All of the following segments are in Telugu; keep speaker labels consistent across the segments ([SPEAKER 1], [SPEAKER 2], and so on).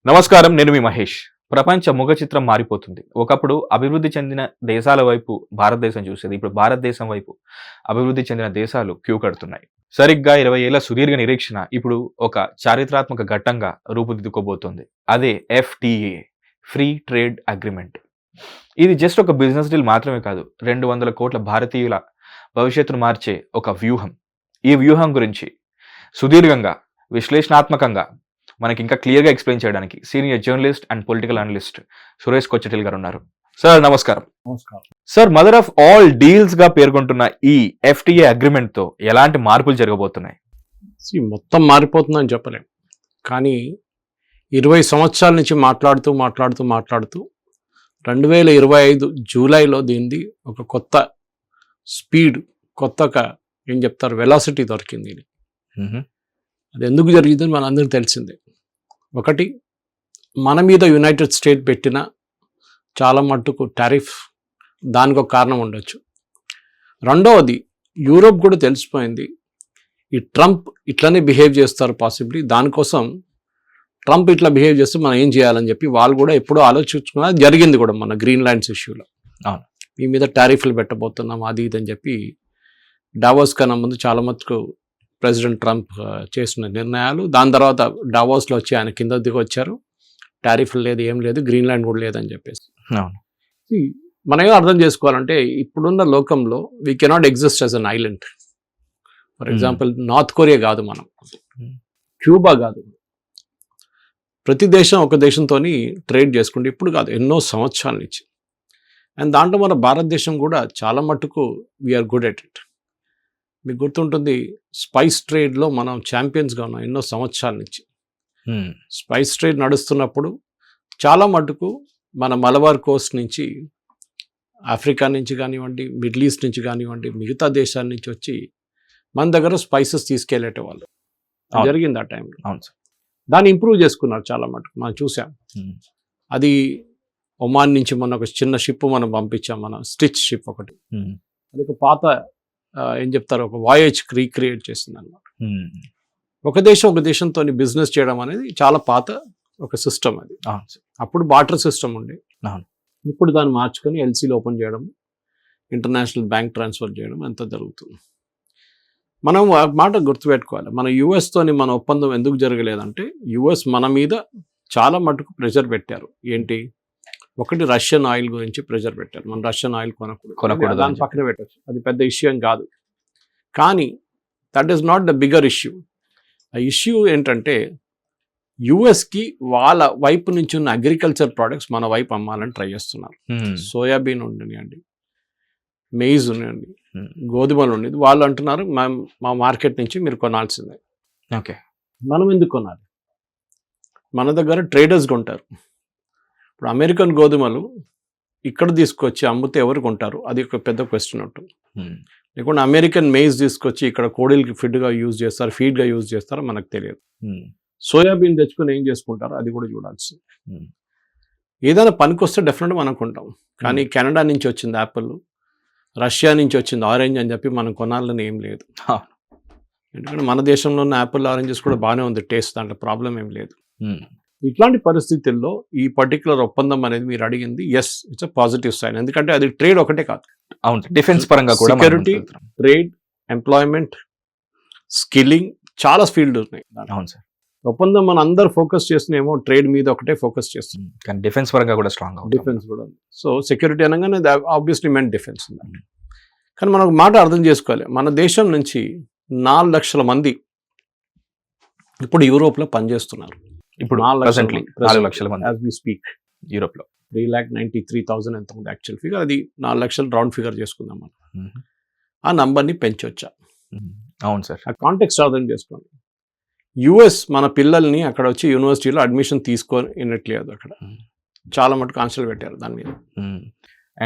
[SPEAKER 1] నమస్కారం, నేను మీ మహేష్. ప్రపంచ ముఖ చిత్రం మారిపోతుంది. ఒకప్పుడు అభివృద్ధి చెందిన దేశాల వైపు భారతదేశం చూసేది. ఇప్పుడు భారతదేశం వైపు అభివృద్ధి చెందిన దేశాలు క్యూ కడుతున్నాయి. సరిగ్గా 20 ఏళ్ల సుదీర్ఘ నిరీక్షణ ఇప్పుడు ఒక చారిత్రాత్మక ఘట్టంగా రూపుదిద్దుకోబోతోంది. అదే FTA, ఫ్రీ ట్రేడ్ అగ్రిమెంట్. ఇది జస్ట్ ఒక బిజినెస్ డీల్ మాత్రమే కాదు, 200 కోట్ల భారతీయుల భవిష్యత్తును మార్చే ఒక వ్యూహం. ఈ వ్యూహం గురించి సుదీర్ఘంగా, విశ్లేషణాత్మకంగా మనకి ఇంకా క్లియర్గా ఎక్స్ప్లెయిన్ చేయడానికి senior journalist and political analyst Suresh Kochattil గారు ఉన్నారు. సార్ నమస్కారం. Sir, mother of all deals గా పేర్కొంటున్న ఈ FTA అగ్రిమెంట్ తో ఎలాంటి మార్పులు జరగబోతున్నాయి?
[SPEAKER 2] మొత్తం మారిపోతుందని చెప్పలేం, కానీ 20 సంవత్సరాల నుంచి మాట్లాడుతూ 2025 జూలైలో దీనిది ఒక కొత్త స్పీడ్, ఏం చెప్తారు, వెలాసిటీ దొరికింది. అది ఎందుకు జరిగిందని మనందరికీ తెలిసిందే. ఒకటి, మన మీద యునైటెడ్ స్టేట్ పెట్టిన చాలా మట్టుకు టారిఫ్, దానికి ఒక కారణం ఉండొచ్చు. రెండవది, యూరోప్ కూడా తెలిసిపోయింది ఈ ట్రంప్ ఇట్లనే బిహేవ్ చేస్తారు పాసిబ్లీ, దానికోసం ట్రంప్ ఇట్లా బిహేవ్ చేస్తే మనం ఏం చేయాలని చెప్పి వాళ్ళు కూడా ఎప్పుడూ ఆలోచించుకున్నా జరిగింది కూడా మన గ్రీన్లాండ్స్ ఇష్యూలో. మీ మీద టారిఫ్లు పెట్టబోతున్నాం అది ఇది అని చెప్పి డావోస్ కన్నా ముందు చాలా మటుకు ప్రెసిడెంట్ ట్రంప్ చేసిన నిర్ణయాలు, దాని తర్వాత డావోస్లో వచ్చి ఆయన కింద దిగి వచ్చారు, టారిఫ్లు లేదు, ఏం లేదు, గ్రీన్లాండ్ కూడా లేదని చెప్పేసి. మనం ఏం అర్థం చేసుకోవాలంటే, ఇప్పుడున్న లోకంలో we cannot exist as an island. For example, north Korea కాదు మనం, క్యూబా కాదు, ప్రతి దేశం ఒక దేశంతో ట్రేడ్ చేసుకుంటే ఇప్పుడు కాదు, ఎన్నో సంవత్సరాల నుంచి. అండ్ దాంట్లో మన భారతదేశం కూడా చాలా మట్టుకు వీఆర్ గుడ్ ఎట్ ఇట్. మీకు గుర్తుంటుంది, స్పైస్ ట్రేడ్లో మనం ఛాంపియన్స్గా ఉన్నాం ఎన్నో సంవత్సరాల నుంచి. స్పైస్ ట్రేడ్ నడుస్తున్నప్పుడు చాలా మటుకు మన మలబార్ కోస్ట్ నుంచి, ఆఫ్రికా నుంచి కానివ్వండి, మిడిల్ ఈస్ట్ నుంచి కానివ్వండి, మిగతా దేశాల నుంచి వచ్చి మన దగ్గర స్పైసెస్ తీసుకెళ్లేటవాళ్ళు. జరిగింది ఆ టైంలో. దాన్ని ఇంప్రూవ్ చేసుకున్నారు చాలా మటుకు, మనం చూసాం. అది ఒమాన్ నుంచి మన ఒక చిన్న షిప్ మనం పంపించాం, మన స్టిచ్ షిప్ ఒకటి. అది ఒక పాత ఏం చెప్తారు, ఒక వాయేజ్ రీక్రియేట్ చేసింది అనమాట. ఒక దేశంతో బిజినెస్ చేయడం అనేది చాలా పాత ఒక సిస్టమ్ అది. అప్పుడు బార్టర్ సిస్టమ్ ఉండే, ఇప్పుడు దాన్ని మార్చుకొని ఎల్సీలు ఓపెన్ చేయడం, ఇంటర్నేషనల్ బ్యాంక్ ట్రాన్స్ఫర్ చేయడం అంతా జరుగుతుంది. మనం ఆ మాట గుర్తుపెట్టుకోవాలి, మన యుఎస్తోని మన ఒప్పందం ఎందుకు జరగలేదంటే, యుఎస్ మన మీద చాలా మటుకు ప్రెషర్ పెట్టారు. ఏంటి, ఒకటి రష్యన్ ఆయిల్ గురించి ప్రెషర్ పెట్టారు. మనం రష్యన్ ఆయిల్ కొనకూడదు, దాని పక్కన పెట్టచ్చు, అది పెద్ద ఇష్యూ ఏం కాదు. కానీ that is not the bigger issue. ఆ ఇష్యూ ఏంటంటే, యుఎస్కి వాళ్ళ వైపు నుంచి ఉన్న అగ్రికల్చర్ ప్రోడక్ట్స్ మన వైపు అమ్మాలని ట్రై చేస్తున్నారు. సోయాబీన్ ఉండనివ్వండి, మెయిజ్ ఉండనివ్వండి, గోధుమలు ఉండేది, వాళ్ళు అంటున్నారు మా మార్కెట్ నుంచి మీరు కొనాల్సిందే.
[SPEAKER 1] ఓకే,
[SPEAKER 2] మనం ఎందుకు కొనాలి? మన దగ్గర ట్రేడర్స్ కొంటారు. ఇప్పుడు అమెరికన్ గోధుమలు ఇక్కడ తీసుకొచ్చి అమ్మితే ఎవరు కొంటారు, అది ఒక పెద్ద క్వశ్చన్ ఉంటుంది. లేకుంటే అమెరికన్ మెయిజ్ తీసుకొచ్చి ఇక్కడ కోడిలకి ఫీడ్గా యూజ్ చేస్తారో మనకు తెలియదు. సోయాబీన్ తెచ్చుకొని ఏం చేసుకుంటారో అది కూడా చూడాల్సింది. ఏదైనా పనికొస్తే డెఫినెట్గా మనం కొంటాం. కానీ కెనడా నుంచి వచ్చింది యాపిల్, రష్యా నుంచి వచ్చింది ఆరెంజ్ అని చెప్పి మనం కొనాలని ఏం లేదు. ఎందుకంటే మన దేశంలో ఉన్న యాపిల్, ఆరెంజెస్ కూడా బాగానే ఉంది టేస్ట్, దాంట్లో ప్రాబ్లం ఏం లేదు. ఇట్లాంటి పరిస్థితుల్లో ఈ పర్టికులర్ ఒప్పందం అనేది మీరు అడిగింది, yes, it's a positive sign. ఎందుకంటే అది ట్రేడ్ ఒకటే కాదు,
[SPEAKER 1] అవును, డిఫెన్స్ పరంగా కూడా
[SPEAKER 2] సెక్యూరిటీ, ట్రేడ్, ఎంప్లాయ్మెంట్, స్కిల్లింగ్, చాలా ఫీల్డ్ ఉన్నాయి.
[SPEAKER 1] అవును సార్,
[SPEAKER 2] ఒప్పందం మన అందరు ఫోకస్ చేస్తున్నామో ట్రేడ్ మీద ఒకటే ఫోకస్ చేస్తున్నాం,
[SPEAKER 1] కానీ డిఫెన్స్ పరంగా కూడా స్ట్రాంగ్,
[SPEAKER 2] డిఫెన్స్ కూడా ఉంది. సో సెక్యూరిటీ అనగానే ఆబ్వియస్లీ మెన్ డిఫెన్స్ ఉంది. కానీ మనం ఒక మాట అర్థం చేసుకోవాలి, మన దేశం నుంచి 4 లక్షల మంది ఇప్పుడు యూరోప్లో పనిచేస్తున్నారు. ఇప్పుడు
[SPEAKER 1] 4 లక్షల మంది
[SPEAKER 2] యాజ్ వి స్పీక్
[SPEAKER 1] యూరోప్లో.
[SPEAKER 2] 3,93,000 ఎంత ఉంది యాక్చువల్ ఫిగర్, అది 4 లక్షలు రౌండ్ ఫిగర్ చేసుకుందాం మనం. ఆ నంబర్ని పెంచొచ్చా?
[SPEAKER 1] అవును సార్,
[SPEAKER 2] ఆ కాంటెక్స్ట్ అర్థం చేసుకోండి. యుఎస్ మన పిల్లల్ని అక్కడ వచ్చి యూనివర్సిటీలో అడ్మిషన్ తీసుకోనట్లేదు, అక్కడ చాలా మటుకు ఆంక్షలు పెట్టారు దాని మీద.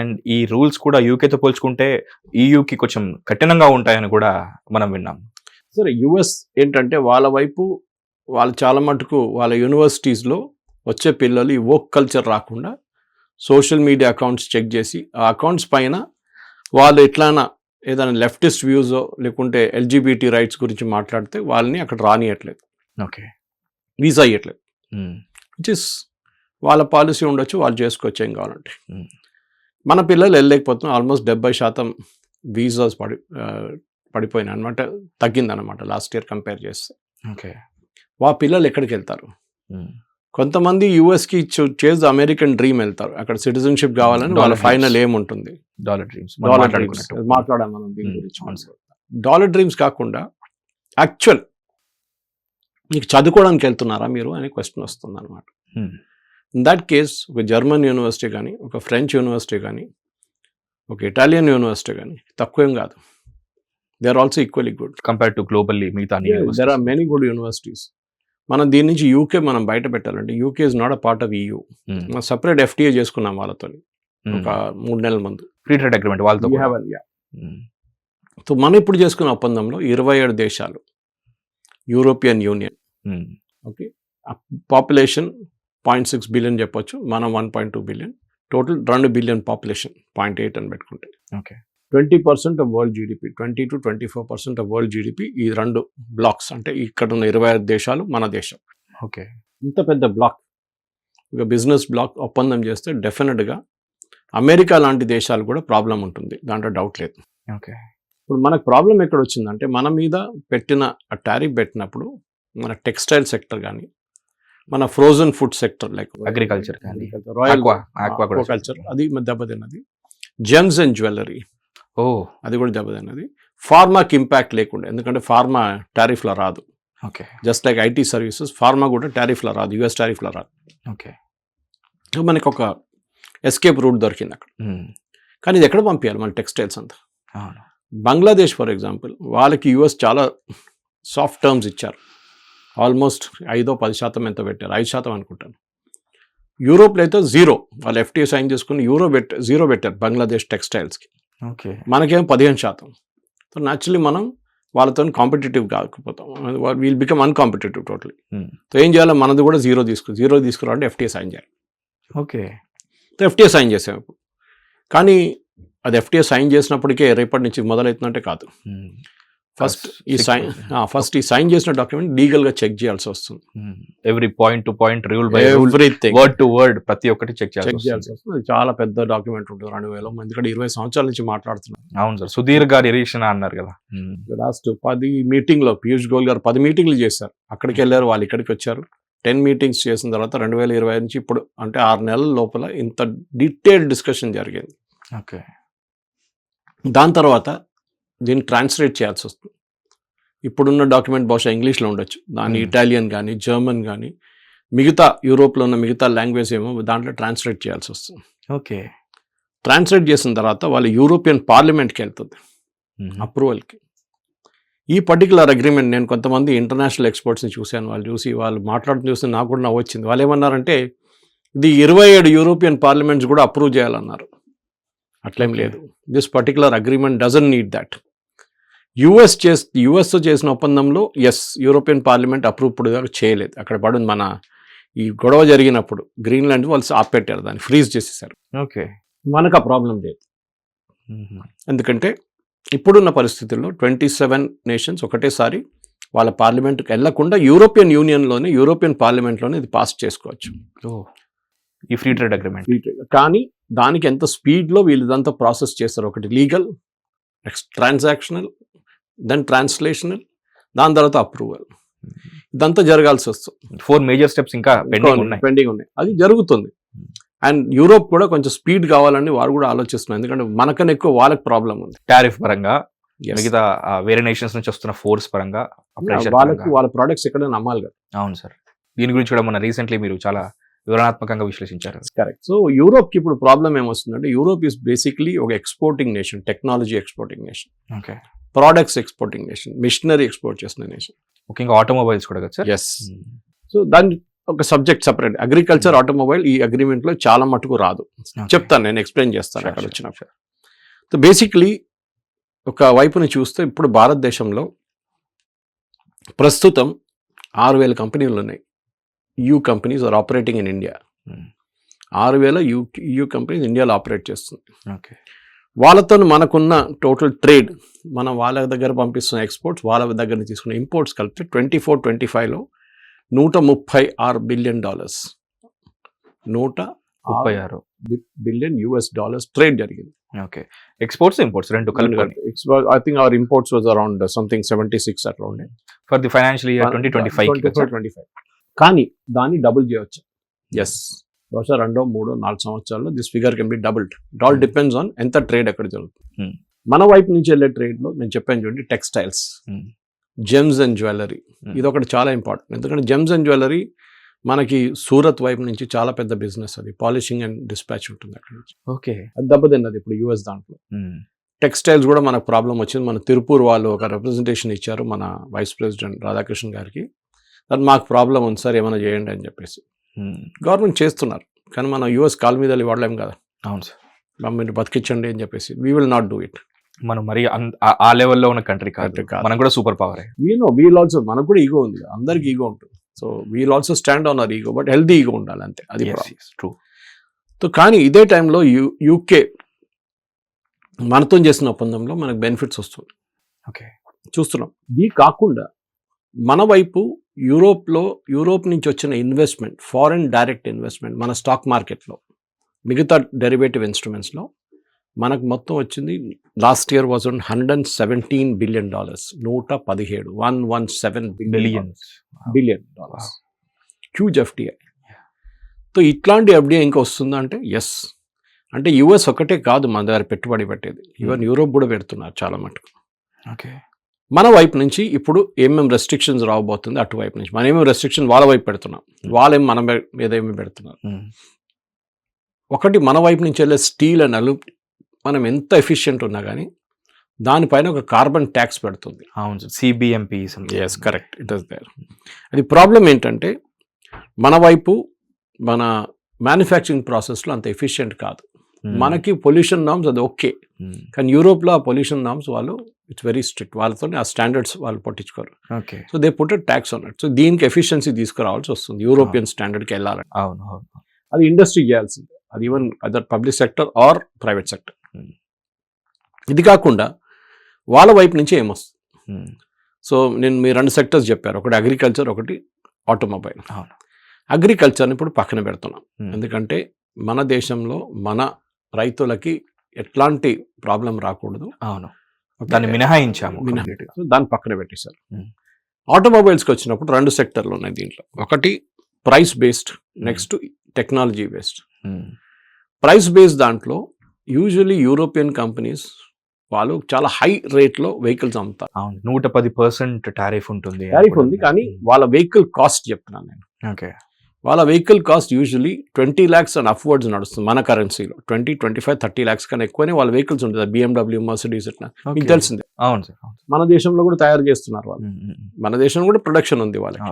[SPEAKER 1] అండ్ ఈ రూల్స్ కూడా యూకేతో పోల్చుకుంటే ఈయూకి కొంచెం కఠినంగా ఉంటాయని కూడా మనం విన్నాం.
[SPEAKER 2] సరే, యుఎస్ ఏంటంటే వాళ్ళ వైపు వాళ్ళు చాలా మటుకు వాళ్ళ యూనివర్సిటీస్లో వచ్చే పిల్లలు ఈ వోక్ కల్చర్ రాకుండా సోషల్ మీడియా అకౌంట్స్ చెక్ చేసి, ఆ అకౌంట్స్ పైన వాళ్ళు ఎట్లైనా ఏదైనా లెఫ్టిస్ట్ వ్యూసో లేకుంటే ఎల్జిబిటీ రైట్స్ గురించి మాట్లాడితే వాళ్ళని అక్కడ రానియట్లేదు.
[SPEAKER 1] ఓకే,
[SPEAKER 2] వీసా ఇవ్వట్లేదు. విచ్ ఇస్ వాళ్ళ పాలసీ ఉండొచ్చు, వాళ్ళు చేసుకోవచ్చు ఏం కావాలంటే.
[SPEAKER 1] Hmm.
[SPEAKER 2] మన పిల్లలు వెళ్ళలేకపోతున్నాం. ఆల్మోస్ట్ 70% వీసాస్ పడిపోయినాయి అనమాట, తగ్గిందనమాట లాస్ట్ ఇయర్ కంపేర్ చేస్తే.
[SPEAKER 1] ఓకే.
[SPEAKER 2] పిల్లలు ఎక్కడికి వెళ్తారు? కొంతమంది యూఎస్కి చేజ్ అమెరికన్ డ్రీమ్ వెళ్తారు, అక్కడ సిటిజన్షిప్ కావాలని వాళ్ళ ఫైనల్ ఏముంటుంది,
[SPEAKER 1] డాలర్ డ్రీమ్స్
[SPEAKER 2] మాట్లాడాం మనం దీని గురించి. డాలర్ డ్రీమ్స్ కాకుండా యాక్చువల్ మీకు చదువుకోవడానికి వెళ్తున్నారా మీరు అనే క్వశ్చన్ వస్తుంది అనమాట. ఇన్ దట్ కేస్ ఒక జర్మన్ యూనివర్సిటీ కానీ, ఒక ఫ్రెంచ్ యూనివర్సిటీ కానీ, ఒక ఇటాలియన్ యూనివర్సిటీ కానీ తక్కువేం కాదు. They are also equally good
[SPEAKER 1] compare to globally మిగతా.
[SPEAKER 2] There are many good universities. మనం దీని నుంచి యూకే మనం బయట పెట్టాలంటే UK is not a part of EU. మనం సపరేట్ FTA చేసుకున్నాం వాళ్ళతో ఒక 3 నెలల ముందు,
[SPEAKER 1] ఫ్రీ ట్రేడ్ అగ్రిమెంట్ వాళ్ళతో.
[SPEAKER 2] సో మనం ఇప్పుడు చేసుకున్న ఒప్పందంలో 27 దేశాలు, European Union, okay, population 0.6 billion చెప్పొచ్చు, మనం 1.2 బిలియన్, టోటల్ 2 బిలియన్ పాపులేషన్, 0.8 అని పెట్టుకుంటే.
[SPEAKER 1] Okay.
[SPEAKER 2] 20% of world GDP, 20 to 24% of world GDP ఈ 2 బ్లాక్స్, అంటే ఇక్కడ ఉన్న 25 దేశాలు మన దేశం.
[SPEAKER 1] ఓకే.
[SPEAKER 2] ఇంత పెద్ద బ్లాక్, ఒక బిజినెస్ బ్లాక్ ఒప్పందం చేస్తే డెఫినెట్గా అమెరికా లాంటి దేశాలు కూడా ప్రాబ్లం ఉంటుంది, దాంట్లో డౌట్ లేదు.
[SPEAKER 1] ఓకే.
[SPEAKER 2] ఇప్పుడు మనకు ప్రాబ్లం ఎక్కడ వచ్చిందంటే మన మీద పెట్టిన టారిఫ్ పెట్టినప్పుడు మన టెక్స్టైల్ సెక్టర్ కానీ, మన frozen food sector like
[SPEAKER 1] agriculture కానీ,
[SPEAKER 2] రాయల్ ఆక్వాకల్చర్ అది దెబ్బతిన్నది. జెమ్స్ అండ్ జ్యువెలరీ అది కూడా దెబ్బతిన్నది. ఫార్మాకి ఇంపాక్ట్ లేకుండా, ఎందుకంటే ఫార్మా టారిఫ్లో రాదు.
[SPEAKER 1] Okay.
[SPEAKER 2] Just like IT services, pharma కూడా టారిఫ్లో రాదు, US టారిఫ్లో రాదు.
[SPEAKER 1] ఓకే.
[SPEAKER 2] మనకి ఒక ఎస్కేప్ రూట్ దొరికింది అక్కడ. కానీ ఇది ఎక్కడ పంపించాలి మన టెక్స్టైల్స్ అంతా? బంగ్లాదేశ్ ఫర్ ఎగ్జాంపుల్, వాళ్ళకి US చాలా సాఫ్ట్ టర్మ్స్ ఇచ్చారు, ఆల్మోస్ట్ 5-10% ఎంతో పెట్టారు, 5% అనుకుంటాను. యూరోప్లో అయితే 0, వాళ్ళు FTA సైన్ చేసుకుని 0 పెట్టారు బంగ్లాదేశ్ టెక్స్టైల్స్కి.
[SPEAKER 1] ఓకే.
[SPEAKER 2] మనకేమో 15%. సో న్యాచురలీ మనం వాళ్ళతో కాంపిటేటివ్ కాకపోతాం, we'll become uncompetitive totally. So ఏం చేయాలి, మనది కూడా 0 తీసుకురావాలంటే FTA సైన్ చేయాలి.
[SPEAKER 1] ఓకే.
[SPEAKER 2] సో FTA సైన్ చేసాం ఇప్పుడు. కానీ అది FTA సైన్ చేసినప్పటికే రేపటి నుంచి మొదలవుతుందంటే కాదు. ఫస్ట్ ఈ సైన్ చేసిన డాక్యుమెంట్ లీగల్గా చెక్ చేయాల్సి వస్తుంది.
[SPEAKER 1] Every point to point, rule by rule,
[SPEAKER 2] everything,
[SPEAKER 1] word to word ప్రతి ఒక్కటి చెక్ చేయాల్సి
[SPEAKER 2] వస్తుంది. చాలా పెద్ద డాక్యుమెంట్ ఉంటుంది, 2000, ఎందుకంటే 20 సంవత్సరాల నుంచి మాట్లాడుతున్నారు.
[SPEAKER 1] అవును సార్, సుదీర్ఘ నిరీక్షణ అన్నారు కదా.
[SPEAKER 2] లాస్ట్ 10 మీటింగ్లో పీయూష్ గోయల్ గారు 10 మీటింగ్లు చేశారు, అక్కడికి వెళ్ళారు, వాళ్ళు ఇక్కడికి వచ్చారు. 10 మీటింగ్స్ చేసిన తర్వాత 2020 నుంచి ఇప్పుడు అంటే 6 నెలల లోపల ఇంత డీటెయిల్డ్ డిస్కషన్ జరిగింది.
[SPEAKER 1] ఓకే.
[SPEAKER 2] దాని తర్వాత దీన్ని ట్రాన్స్లేట్ చేయాల్సి వస్తుంది. ఇప్పుడున్న డాక్యుమెంట్ బహుశా ఇంగ్లీష్లో ఉండొచ్చు, దాన్ని ఇటాలియన్ కానీ, జర్మన్ కానీ, మిగతా యూరోప్లో ఉన్న మిగతా లాంగ్వేజ్ ఏమో దాంట్లో ట్రాన్స్లేట్ చేయాల్సి వస్తుంది.
[SPEAKER 1] ఓకే.
[SPEAKER 2] ట్రాన్స్లేట్ చేసిన తర్వాత వాళ్ళు యూరోపియన్ పార్లమెంట్కి వెళ్తుంది అప్రూవల్కి. ఈ పర్టికులర్ అగ్రిమెంట్ నేను కొంతమంది ఇంటర్నేషనల్ ఎక్స్పర్ట్స్ని చూశాను, వాళ్ళు మాట్లాడుతూ చూస్తే నాకు కూడా నవ్వు వచ్చింది. వాళ్ళు ఏమన్నారంటే ఇది 27 యూరోపియన్ పార్లమెంట్స్ కూడా అప్రూవ్ చేయాలన్నారు. అట్లేం లేదు, this particular agreement doesn't need that. యుఎస్తో చేసిన ఒప్పందంలో యూరోపియన్ పార్లమెంట్ అప్రూవ్ ఇప్పుడు చేయలేదు, అక్కడ పడుంది. మన ఈ గొడవ జరిగినప్పుడు గ్రీన్లాండ్ వాళ్ళు ఆపెట్టారు, దాన్ని ఫ్రీజ్ చేసేసారు.
[SPEAKER 1] ఓకే.
[SPEAKER 2] మనకు ఆ ప్రాబ్లం లేదు, ఎందుకంటే ఇప్పుడున్న పరిస్థితుల్లో 27 నేషన్స్ ఒకటేసారి వాళ్ళ పార్లమెంట్కి వెళ్లకుండా యూరోపియన్ యూనియన్లోనే, యూరోపియన్ పార్లమెంట్లోనే ఇది పాస్ చేసుకోవచ్చు
[SPEAKER 1] ఈ ఫ్రీ ట్రేడ్ అగ్రిమెంట్.
[SPEAKER 2] కానీ దానికి ఎంత స్పీడ్లో వీళ్ళు ఇదంతా ప్రాసెస్ చేస్తారు, ఒకటి legal, next transactional, then translational, దాని తర్వాత అప్రూవల్, ఇదంతా జరగాల్సి వస్తుంది.
[SPEAKER 1] 4 మేజర్ స్టెప్స్ ఇంకా
[SPEAKER 2] పెండింగ్ ఉన్నాయి, అది జరుగుతుంది. అండ్ యూరోప్ కూడా కొంచెం స్పీడ్ కావాలని వారు కూడా ఆలోచిస్తున్నారు, ఎందుకంటే మనకన్నా ఎక్కువ వాళ్ళకి ప్రాబ్లం ఉంది.
[SPEAKER 1] టారిఫ్ పరంగా, మిగతా వేరే నేషన్స్ నుంచి వస్తున్న ఫోర్స్ పరంగా,
[SPEAKER 2] వాళ్ళ ప్రొడక్ట్స్ ఎక్కడైనా అమ్మాలి కదా.
[SPEAKER 1] అవును సార్, దీని గురించి కూడా మొన్న రీసెంట్లీ మీరు చాలా వివరణాత్మకంగా విశ్లేషించారు.
[SPEAKER 2] కరెక్ట్. సో యూరోప్కి ఇప్పుడు ప్రాబ్లం ఏమొస్తుందంటే, యూరోప్ ఈస్ బేసిక్లీ ఒక exporting nation, technology exporting nation,
[SPEAKER 1] okay,
[SPEAKER 2] products exporting nation, machinery export చేస్తున్న నేషన్,
[SPEAKER 1] ముఖ్యంగా ఆటోమొబైల్స్ కూడా కదా సార్.
[SPEAKER 2] సో దాని ఒక సబ్జెక్ట్ సపరేట్, అగ్రికల్చర్, ఆటోమొబైల్ ఈ అగ్రిమెంట్లో చాలా మటుకు రాదు. చెప్తాను, నేను ఎక్స్ప్లెయిన్ చేస్తాను అక్కడ వచ్చినప్పుడు. సో బేసిక్లీ ఒక వైపుని చూస్తే ఇప్పుడు భారతదేశంలో ప్రస్తుతం 6,000 కంపెనీలు ఉన్నాయి. EU companies are operating in India. 6,000 EU companies ఇండియాలో ఆపరేట్ చేస్తుంది.
[SPEAKER 1] ఓకే.
[SPEAKER 2] వాళ్ళతో మనకున్న టోటల్ ట్రేడ్, మనం వాళ్ళ దగ్గర పంపిస్తున్న ఎక్స్పోర్ట్స్, వాళ్ళ దగ్గర నుంచి తీసుకున్న ఇంపోర్ట్స్ కలిపితే 24-25లో $136 బిలియన్.
[SPEAKER 1] $136
[SPEAKER 2] బిలియన్ ట్రేడ్ జరిగింది.
[SPEAKER 1] ఓకే. ఎక్స్పోర్ట్స్ ఇంపోర్ట్స్ రెండు కలుపుకొని
[SPEAKER 2] I think our imports was around something 76 అట్లా ఉండే
[SPEAKER 1] ఫర్ ది ఫైనాన్షియల్ ఇయర్ 2025.
[SPEAKER 2] కానీ దాన్ని డబుల్ చేయవచ్చు. ఎస్, బహుశా 2, 3, 4 సంవత్సరాల్లో this figure can be doubled. It all depends on ఎంత ట్రేడ్ ఎక్కడ జరుగుతుంది. మన వైపు నుంచి వెళ్ళే ట్రేడ్ లో నేను చెప్పాను చూడండి, టెక్స్టైల్స్, జెమ్స్ అండ్ జ్యువెలరీ, ఇది ఒకటి చాలా ఇంపార్టెంట్. ఎందుకంటే జెమ్స్ అండ్ జ్యువెలరీ మనకి సూరత్ వైపు నుంచి చాలా పెద్ద బిజినెస్, అది పాలిషింగ్ అండ్ డిస్పాచ్ ఉంటుంది అక్కడ నుంచి.
[SPEAKER 1] ఓకే.
[SPEAKER 2] అది దెబ్బతిన్నది ఇప్పుడు యుఎస్ దాంట్లో. టెక్స్టైల్స్ కూడా మనకు ప్రాబ్లం వచ్చింది. మన తిరుపూర్ వాళ్ళు ఒక రిప్రజెంటేషన్ ఇచ్చారు మన వైస్ ప్రెసిడెంట్ రాధాకృష్ణ గారికి, అది మాకు ప్రాబ్లం ఉంది సార్ ఏమైనా చేయండి అని చెప్పేసి. గవర్నమెంట్ చేస్తున్నారు, కానీ మనం యుఎస్ కాల్ మీద వాడలేం కదా.
[SPEAKER 1] అవును సార్,
[SPEAKER 2] మీరు బతికించండి అని చెప్పేసి. We will not do it.
[SPEAKER 1] మనం మరి ఆ లెవెల్లో ఉన్న కంట్రీ కాదు, మనం కూడా సూపర్ పవర్.
[SPEAKER 2] వీల్ ఆల్సో, మనకు కూడా ఈగో ఉంది, అందరికి ఈగో ఉంటుంది. So we'll also stand on hour ego, but healthy ego ఉండాలి అంతే, అది
[SPEAKER 1] ట్రూ.
[SPEAKER 2] సో కానీ ఇదే టైంలో యూకే మనతో చేసిన ఒప్పందంలో మనకు బెనిఫిట్స్ వస్తుంది.
[SPEAKER 1] ఓకే,
[SPEAKER 2] చూస్తున్నాం. ఇది కాకుండా మన వైపు యూరోప్ నుంచి వచ్చిన ఇన్వెస్ట్మెంట్, ఫారెన్ డైరెక్ట్ ఇన్వెస్ట్మెంట్ మన స్టాక్ మార్కెట్లో, మిగతా డెరివేటివ్ ఇన్స్ట్రుమెంట్స్లో మనకు మొత్తం వచ్చింది. Last year was $117 billion, 117 billion dollars, huge FDI. So ఇట్లాంటి ఎఫ్డిఐ ఇంకా వస్తుందా అంటే ఎస్. అంటే యుఎస్ ఒకటే కాదు మన దగ్గర పెట్టుబడి పెట్టేది, ఈవెన్ యూరోప్ కూడా పెడుతున్నారు చాలా మటుకు.
[SPEAKER 1] ఓకే.
[SPEAKER 2] మన వైపు నుంచి ఇప్పుడు ఏమేమి రెస్ట్రిక్షన్స్ రాబోతుంది, అటువైపు నుంచి మనం ఏమేమి రెస్ట్రిక్షన్ వాళ్ళ వైపు పెడుతున్నాం, వాళ్ళేం మన మీద ఏమి పెడుతున్నారు. ఒకటి, మన వైపు నుంచి వెళ్ళే స్టీల్ అండ్ అల్యూమినియం మనం ఎంత ఎఫిషియెంట్ ఉన్నా కానీ దానిపైన ఒక కార్బన్ ట్యాక్స్ పెడుతుంది.
[SPEAKER 1] అవును, CBMP.
[SPEAKER 2] Yes, correct, it is there. అది ప్రాబ్లం ఏంటంటే మన వైపు మన మ్యానుఫ్యాక్చరింగ్ ప్రాసెస్లో అంత ఎఫిషియెంట్ కాదు. మనకి పొల్యూషన్ నామ్స్ అది ఓకే, కానీ యూరోప్లో ఆ పొల్యూషన్ నామ్స్ వాళ్ళు ఇట్స్ వెరీ స్ట్రిక్ట్, వాళ్ళతో ఆ స్టాండర్డ్స్ వాళ్ళు పట్టించుకోరు.
[SPEAKER 1] Okay.
[SPEAKER 2] So they put tax on it. So దీనికి ఎఫిషియన్సీ తీసుకురావాల్సి వస్తుంది యూరోపియన్ స్టాండర్డ్కి వెళ్ళాలని.
[SPEAKER 1] అవును,
[SPEAKER 2] అది ఇండస్ట్రీ చేయాల్సిందే, అది even other public sector or private sector. ఇది కాకుండా వాళ్ళ వైపు నుంచి ఏమొస్తుంది. సో మీరు 2 సెక్టర్స్ చెప్పారు, ఒకటి అగ్రికల్చర్, ఒకటి ఆటోమొబైల్. అగ్రికల్చర్ని ఇప్పుడు పక్కన పెడుతున్నాం, ఎందుకంటే మన దేశంలో మన రైతులకి ఎట్లాంటి ప్రాబ్లం రాకూడదు.
[SPEAKER 1] అవును, దాన్ని మినహాయించాము,
[SPEAKER 2] దాన్ని పక్కన పెట్టేశారు. ఆటోమొబైల్స్కి వచ్చినప్పుడు 2 సెక్టర్లు ఉన్నాయి దీంట్లో. ఒకటి price based, next technology based. Price based దాంట్లో యూజువల్లీ యూరోపియన్ కంపెనీస్ వాళ్ళు చాలా హై రేట్లో వెహికల్స్ అమ్ముతారు.
[SPEAKER 1] 110% టారిఫ్ ఉంటుంది.
[SPEAKER 2] టారిఫ్ ఉంది, కానీ వాళ్ళ వెహికల్ కాస్ట్ చెప్తున్నాను నేను.
[SPEAKER 1] ఓకే.
[SPEAKER 2] వాళ్ళ vehicle cost usually 20 lakhs and upwards నడుస్తుంది మన కరెన్సీలో. 20, 25, 30 lakhs కన్నా ఎక్కువనే వాళ్ళ వెహికల్స్ ఉంటుంది. BMW, మర్సిడీస్ ఇట్లా మీకు తెలిసిందే.
[SPEAKER 1] అవును సార్,
[SPEAKER 2] మన దేశంలో కూడా తయారు చేస్తున్నారు వాళ్ళు. మన దేశంలో కూడా ప్రొడక్షన్ ఉంది వాళ్ళకి.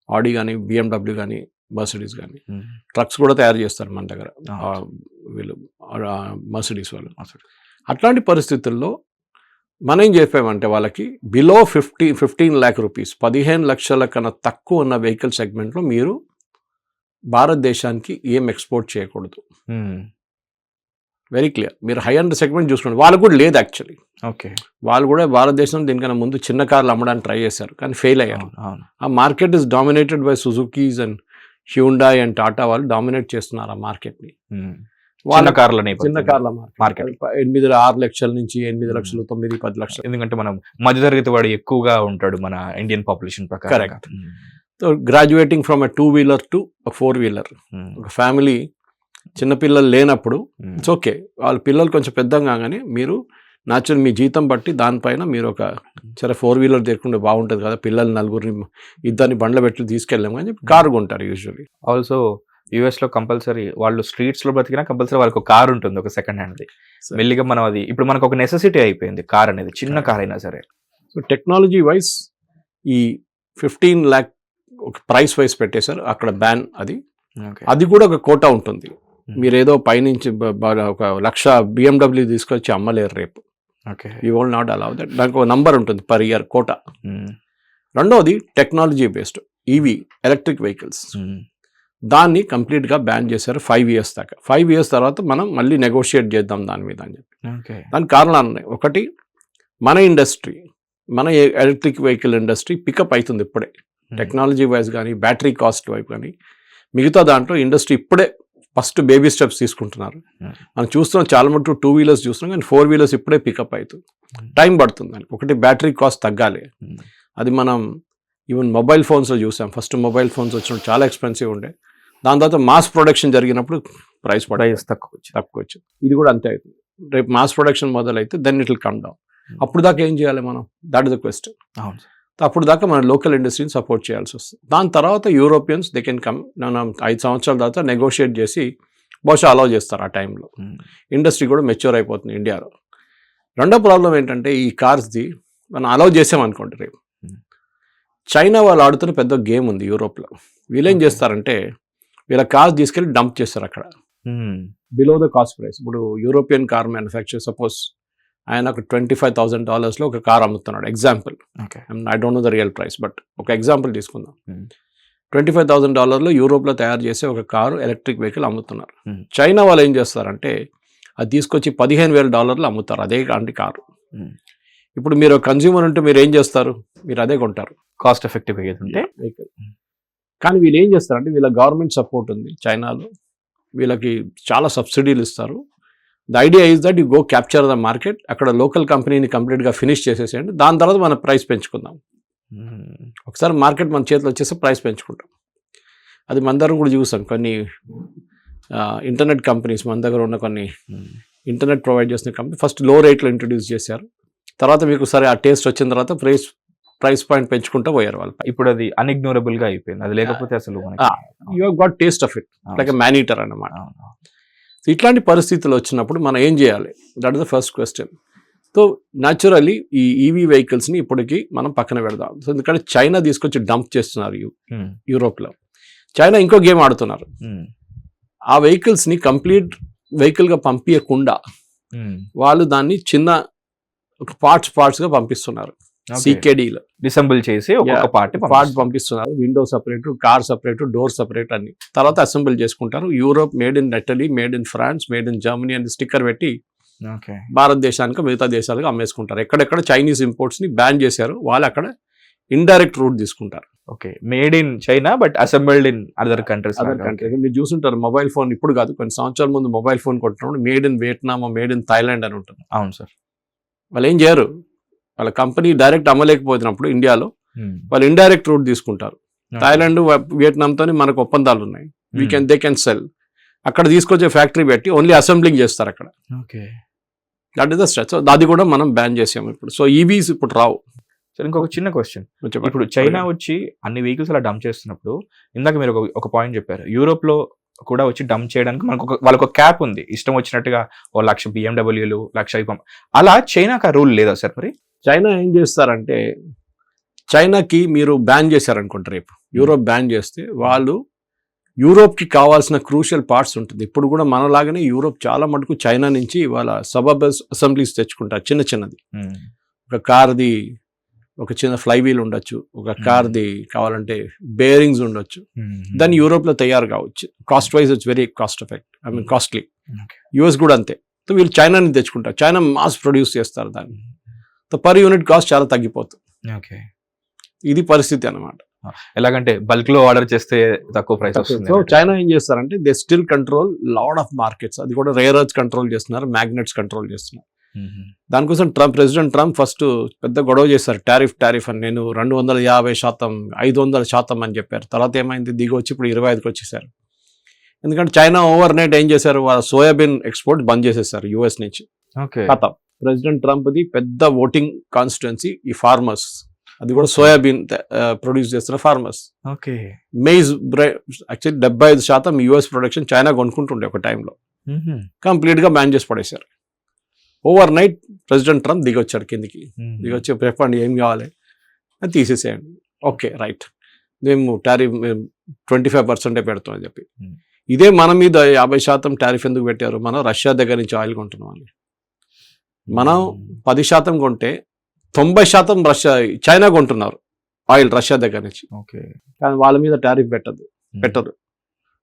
[SPEAKER 2] ఆడి కానీ, BMW కానీ, మర్సిడీస్ కానీ, ట్రక్స్ కూడా తయారు చేస్తారు మన దగ్గర వీళ్ళు మర్సిడీస్ వాళ్ళు. అట్లాంటి పరిస్థితుల్లో మనం ఏం చెప్పామంటే వాళ్ళకి బిలో 15 lakh rupees, 15 లక్షల కన్నా తక్కువ ఉన్న వెహికల్ సెగ్మెంట్లో మీరు భారతదేశానికి ఏం ఎక్స్పోర్ట్ చేయకూడదు. Very clear. మీరు హై అండ్ సెగ్మెంట్ చూసుకోండి, వాళ్ళు కూడా లేదు యాక్చువల్లీ.
[SPEAKER 1] ఓకే.
[SPEAKER 2] వాళ్ళు కూడా భారతదేశం దీనికన్నా ముందు చిన్న కార్లు అమ్మడానికి ట్రై చేశారు, కానీ ఫెయిల్ అయ్యారు. ఆ market is dominated by Suzukis and Hyundai and Tata. వాళ్ళు డామినేట్ చేస్తున్నారు ఆ మార్కెట్ని.
[SPEAKER 1] చిన్న కార్ల
[SPEAKER 2] మార్కెట్ 6 లక్షల నుంచి 8 లక్షలు, 9, 10 లక్షలు.
[SPEAKER 1] ఎందుకంటే మనం మధ్యతరగతి వాడు ఎక్కువగా ఉంటాడు మన ఇండియన్ పాపులేషన్ ప్రకారం.
[SPEAKER 2] Correct. So graduating from a 2-wheeler to 4-wheeler. ఒక ఫ్యామిలీ చిన్నపిల్లలు లేనప్పుడు ఇట్స్ ఓకే, వాళ్ళ పిల్లలు కొంచెం పెద్దగా కాగానే మీరు న్యాచురల్ మీ జీతం బట్టి దానిపైన మీరు ఒక 4-wheeler తీసుకుంటే బాగుంటుంది కదా, పిల్లలు 4 ఇద్దరిని బండ్ల పెట్టి తీసుకెళ్ళాం కానీ కారు కొంటారు యూజువల్లీ.
[SPEAKER 1] ఆల్సో యుఎస్లో కంపల్సరీ వాళ్ళు స్ట్రీట్స్లో బ్రతికినా కంపల్సరీ వాళ్ళకి ఒక కార్ ఉంటుంది, ఒక సెకండ్ హ్యాండ్ది. మెల్లిగా మనం అది ఇప్పుడు మనకు ఒక నెసెసిటీ అయిపోయింది కార్ అనేది, చిన్న కార్ అయినా సరే.
[SPEAKER 2] సో టెక్నాలజీ వైజ్ ఈ 15 lakh ఒక ప్రైస్ వైజ్ పెట్టేశారు అక్కడ బ్యాన్. అది కూడా ఒక కోటా ఉంటుంది. మీరు ఏదో పైనుంచి ఒక 1,00,000 BMW తీసుకొచ్చి అమ్మలేరు రేపు. You will not allow that. దానికి ఒక నంబర్ ఉంటుంది పర్ ఇయర్ కోటా. రెండవది technology based EV, electric vehicles. దాన్ని కంప్లీట్గా బ్యాన్ చేశారు 5 years దాకా. 5 years తర్వాత మనం మళ్ళీ నెగోషియేట్ చేద్దాం దాని మీద అని చెప్పి. దానికి కారణాలు ఉన్నాయి. ఒకటి, మన ఇండస్ట్రీ, మన ఎలక్ట్రిక్ వెహికల్ ఇండస్ట్రీ పికప్ అవుతుంది ఇప్పుడే, టెక్నాలజీ వైజ్ కానీ, బ్యాటరీ కాస్ట్ వైపు కానీ, మిగతా దాంట్లో ఇండస్ట్రీ ఇప్పుడే ఫస్ట్ బేబీ స్టెప్స్ తీసుకుంటున్నారు. మనం చూస్తున్నాం చాలా మటుకు 2 వీలర్స్ చూస్తున్నాం, కానీ 4 వీలర్స్ ఇప్పుడే పికప్ అవుతుంది. టైం పడుతుంది దానికి. ఒకటి బ్యాటరీ కాస్ట్ తగ్గాలి. అది మనం ఈవెన్ మొబైల్ ఫోన్స్లో చూసాం. ఫస్ట్ మొబైల్ ఫోన్స్ వచ్చినప్పుడు చాలా ఎక్స్పెన్సివ్ ఉండే, దాని తర్వాత మాస్ ప్రొడక్షన్ జరిగినప్పుడు ప్రైస్ తక్కువ వచ్చింది. ఇది కూడా అంతే అవుతుంది. రేపు మాస్ ప్రొడక్షన్ మొదలైతే then it will come down. అప్పుడు దాకా ఏం చేయాలి మనం? That is the question. అప్పుడు దాకా మన లోకల్ ఇండస్ట్రీని సపోర్ట్ చేయాల్సి వస్తుంది. దాని తర్వాత యూరోపియన్స్ దే కెన్ కమ్. మనం 5 సంవత్సరాల తర్వాత నెగోషియేట్ చేసి బహుశా అలౌ చేస్తారు. ఆ టైంలో ఇండస్ట్రీ కూడా మెచ్యూర్ అయిపోతుంది ఇండియాలో. రెండో ప్రాబ్లం ఏంటంటే ఈ కార్స్ది మనం అలౌ చేసామనుకోండి, రేపు చైనా వాళ్ళు ఆడుతున్న పెద్ద గేమ్ ఉంది యూరోప్లో. వీళ్ళు ఏం చేస్తారంటే వీళ్ళ కార్స్ తీసుకెళ్ళి డంప్ చేస్తారు అక్కడ బిలో ద కాస్ట్ ప్రైస్. ఇప్పుడు యూరోపియన్ కార్ మ్యానుఫ్యాక్చర్ సపోజ్ ఆయన ఒక $25,000 ఒక కార్ అమ్ముతున్నాడు, example. I don't know the real price, but ఒక ఎగ్జాంపుల్ తీసుకుందాం. $25,000 యూరోప్లో తయారు చేసే ఒక కారు ఎలక్ట్రిక్ వెహికల్ అమ్ముతున్నారు. చైనా వాళ్ళు ఏం చేస్తారంటే అది తీసుకొచ్చి $15,000 అమ్ముతారు అదే కారు. ఇప్పుడు మీరు కన్స్యూమర్ ఉంటే మీరు ఏం చేస్తారు? మీరు అదే కొంటారు,
[SPEAKER 1] కాస్ట్ ఎఫెక్టివ్ వెహికల్.
[SPEAKER 2] కానీ వీళ్ళు ఏం చేస్తారంటే వీళ్ళ గవర్నమెంట్ సపోర్ట్ ఉంది చైనాలో, వీళ్ళకి చాలా సబ్సిడీలు ఇస్తారు. The idea is that you go capture the market, అక్కడ లోకల్ కంపెనీని కంప్లీట్గా ఫినిష్ చేసేసేయండి, దాని తర్వాత మన ప్రైస్ పెంచుకుందాం. ఒకసారి మార్కెట్ మన చేతిలో వచ్చేస్తే ప్రైస్ పెంచుకుంటాం. అది మన దగ్గర కూడా చూసాం. కొన్ని ఇంటర్నెట్ కంపెనీస్ మన దగ్గర ఉన్న కొన్ని ఇంటర్నెట్ ప్రొవైడ్ చేసిన కంపెనీ ఫస్ట్ లో రేట్లో ఇంట్రొడ్యూస్ చేశారు. తర్వాత మీకు సరే ఆ టేస్ట్ వచ్చిన తర్వాత ప్రైస్ పాయింట్ పెంచుకుంటూ పోయారు వాళ్ళు.
[SPEAKER 1] ఇప్పుడు అది అన్ఇగ్నోరబుల్ గా అయిపోయింది. అది లేకపోతే అసలు
[SPEAKER 2] you have got taste of it like a monitor అన్నమాట. ఇట్లాంటి పరిస్థితులు వచ్చినప్పుడు మనం ఏం చేయాలి? That is the first question. So naturally ఈ ఈవీ వెహికల్స్ని ఇప్పటికీ మనం పక్కన పెడదాం. సో ఎందుకంటే చైనా తీసుకొచ్చి డంప్ చేస్తున్నారు యూరోప్లో. చైనా ఇంకో గేమ్ ఆడుతున్నారు. ఆ వెహికల్స్ని కంప్లీట్ వెహికల్గా పంపించకుండా వాళ్ళు దాన్ని చిన్న పార్ట్స్గా పంపిస్తున్నారు. సికేడీలో
[SPEAKER 1] డిసెంబుల్ చేసి ఒక్కొక్క
[SPEAKER 2] పార్ట్ పంపిస్తున్నారు. Window separate, car separate, door separate అన్ని. తర్వాత అసెంబుల్ చేసుకుంటారు. Europe made in Italy, made in France, made in Germany అని స్టిక్కర్ పెట్టి భారతదేశానికి మిగతా దేశాలకు అమ్మేసుకుంటారు. ఎక్కడెక్కడ చైనీస్ ఇంపోర్ట్స్ ని బ్యాన్ చేశారు వాళ్ళు అక్కడ ఇండైరెక్ట్ రూట్ తీసుకుంటారు.
[SPEAKER 1] Okay, made in China but assembled in other countries.
[SPEAKER 2] మీరు చూసుంటారు మొబైల్ ఫోన్, ఇప్పుడు కాదు కొన్ని సంవత్సరాల ముందు మొబైల్ ఫోన్ కొంటున్నప్పుడు made in Vietnam, made in Thailand అని ఉంటుంది.
[SPEAKER 1] అవును సార్. వాళ్ళు
[SPEAKER 2] ఏం చేయరు, వాళ్ళ కంపెనీ డైరెక్ట్ అమ్మలేకపోతున్నప్పుడు ఇండియాలో వాళ్ళు ఇండైరెక్ట్ రూట్ తీసుకుంటారు. థాయిలాండ్, వియట్నాంతో మనకు ఒప్పందాలు ఉన్నాయి. They can sell. అక్కడ తీసుకొచ్చే ఫ్యాక్టరీ పెట్టి ఓన్లీ అసెంబ్లింగ్ చేస్తారు అక్కడ. That is the stretch. అది కూడా మనం బ్యాన్ చేసాము ఇప్పుడు. సో ఈవీస్ ఇప్పుడు రావు.
[SPEAKER 1] ఇంకొక చిన్న క్వశ్చన్, ఇప్పుడు చైనా వచ్చి అన్ని వెహికల్స్ అలా డంప్ చేస్తున్నప్పుడు ఇందాక మీరు ఒక పాయింట్ చెప్పారు, యూరోప్ లో కూడా వచ్చి డంప్ చేయడానికి వాళ్ళకి ఒక క్యాప్ ఉంది. ఇష్టం వచ్చినట్టుగా 1,00,000 BMW, 1,00,000 అలా చైనాకి ఆ రూల్ లేదా సార్? మరి
[SPEAKER 2] చైనా ఏం చేస్తారంటే చైనాకి మీరు బ్యాన్ చేశారనుకుంటారు, రేపు యూరోప్ బ్యాన్ చేస్తే వాళ్ళు యూరోప్కి కావాల్సిన క్రూషియల్ పార్ట్స్ ఉంటుంది. ఇప్పుడు కూడా మనలాగానే యూరోప్ చాలా మటుకు చైనా నుంచి వాళ్ళ సబబ్ అసెంబ్లీస్ తెచ్చుకుంటారు. చిన్నది ఒక కార్ది ఒక చిన్న ఫ్లై వీల్ ఉండొచ్చు, ఒక కార్ది కావాలంటే బేరింగ్స్ ఉండొచ్చు. దాన్ని యూరోప్లో తయారు కావచ్చు. Cost wise it's very cost effect, costly. US కూడా అంతే. సో వీళ్ళు చైనా నుంచి తెచ్చుకుంటారు. చైనా మాస్ ప్రొడ్యూస్ చేస్తారు దాన్ని. సో పర్ యూనిట్ కాస్ట్ చాలా తగ్గిపోతుంది. ఇది పరిస్థితి అన్నమాట.
[SPEAKER 1] ఎలాగంటే బల్క్ లో ఆర్డర్ చేస్తే తక్కువ ప్రైస్ వస్తుంది.
[SPEAKER 2] సో చైనా ఏం చేస్తారంటే they still control lot of markets. అది కూడా రేర్ ఎర్త్స్ కంట్రోల్ చేస్తున్నారు, మ్యాగ్నెట్స్ కంట్రోల్ చేస్తున్నారు. దానికోసం ప్రెసిడెంట్ ట్రంప్ ఫస్ట్ పెద్ద గొడవ చేశారు. టారిఫ్ అని నేను 250%, 500% అని చెప్పారు. తర్వాత ఏమైంది, దిగి వచ్చి ఇప్పుడు 25కి వచ్చేసారు. ఎందుకంటే చైనా ఓవర్ నైట్ ఏం చేశారు, వాళ్ళ సోయాబీన్ ఎక్స్పోర్ట్ బంద్ చేసేసారు యూఎస్ నుంచి. ఖతం. ప్రెసిడెంట్ ట్రంప్ది పెద్ద ఓటింగ్ కాన్స్టిట్యున్సీ ఈ ఫార్మర్స్. అది కూడా సోయాబీన్ ప్రొడ్యూస్ చేస్తున్న farmers. Maize actually 75% US production China కొనుక్కుంటుండే ఒక టైంలో. కంప్లీట్ గా బ్యాన్ చేసి పడేశారు. ఓవర్ నైట్ ప్రెసిడెంట్ ట్రంప్ దిగొచ్చాడు కిందికి. దిగొచ్చి చెప్పండి ఏం కావాలి, అది తీసేసేయండి. ఓకే రైట్, మేము 25% పెడతామని చెప్పి. ఇదే మన మీద 50% టారిఫ్ ఎందుకు పెట్టారు? మనం రష్యా దగ్గర నుంచి ఆయిల్ కొంటున్నాం అని. మనం 10% కొంటే 90% చైనా కొంటున్నారు ఆయిల్ రష్యా దగ్గర నుంచి. కానీ వాళ్ళ మీద టారిఫ్ పెట్టరు,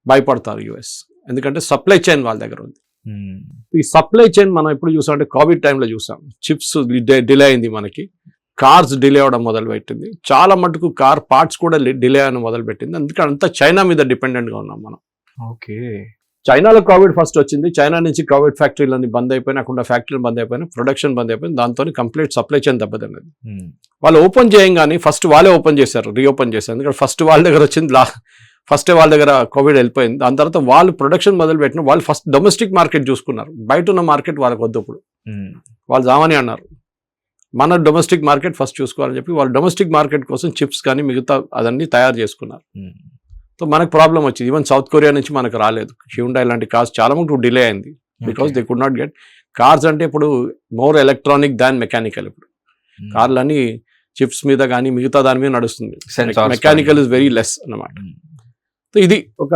[SPEAKER 2] భయపడతారు యుఎస్. ఎందుకంటే సప్లై చైన్ వాళ్ళ దగ్గర ఉంది. ఈ సప్లై చైన్ మనం ఎప్పుడు చూసామంటే కోవిడ్ టైంలో చూసాం. చిప్స్ డిలే అయింది, మనకి కార్స్ డిలే అవ్వడం మొదలుపెట్టింది. చాలా మటుకు కార్ పార్ట్స్ కూడా డిలే అని మొదలుపెట్టింది. అందుకని అంతా చైనా మీద డిపెండెంట్ గా ఉన్నాం మనం. చైనాలో కోవిడ్ ఫస్ట్ వచ్చింది. చైనా నుంచి కోవిడ్ ఫ్యాక్టరీలన్నీ బంద్ అయిపోయినా, అక్కడ ఫ్యాక్టరీలు బంద్ అయిపోయినా, ప్రొడక్షన్ బంద్ అయిపోయింది. దాంతో కంప్లీట్ సప్లై చైన్ దెబ్బతిన్నది. వాళ్ళు ఓపెన్ చేయంగానే ఫస్ట్ వాళ్ళే ఓపెన్ చేశారు, రీఓపెన్ చేశారు. ఎందుకంటే ఫస్ట్ వాళ్ళ దగ్గర వచ్చింది, ఫస్ట్ వాళ్ళ దగ్గర కోవిడ్ వెళ్ళిపోయింది. దాని తర్వాత వాళ్ళు ప్రొడక్షన్ మొదలు పెట్టిన వాళ్ళు ఫస్ట్ డొమెస్టిక్ మార్కెట్ చూసుకున్నారు. బయట ఉన్న మార్కెట్ వాళ్ళకి వద్దు. ఇప్పుడు వాళ్ళు జామని అన్నారు, మన డొమెస్టిక్ మార్కెట్ ఫస్ట్ చూసుకోవాలని చెప్పి వాళ్ళు డొమెస్టిక్ మార్కెట్ కోసం చిప్స్ కానీ మిగతా అదన్నీ తయారు చేసుకున్నారు. సో మనకు ప్రాబ్లం వచ్చింది. ఈవెన్ సౌత్ కొరియా నుంచి మనకు రాలేదు. హ్యూండై లాంటి కార్స్ చాలా మటుకు డిలే అయింది because they could not get. Cars అంటే ఇప్పుడు మోర్ ఎలక్ట్రానిక్ దాన్ మెకానికల్. ఇప్పుడు కార్లన్నీ చిప్స్ మీద కానీ మిగతా దాని మీద నడుస్తుంది. మెకానికల్ ఇస్ వెరీ లెస్ అన్నమాట. సో ఇది ఒక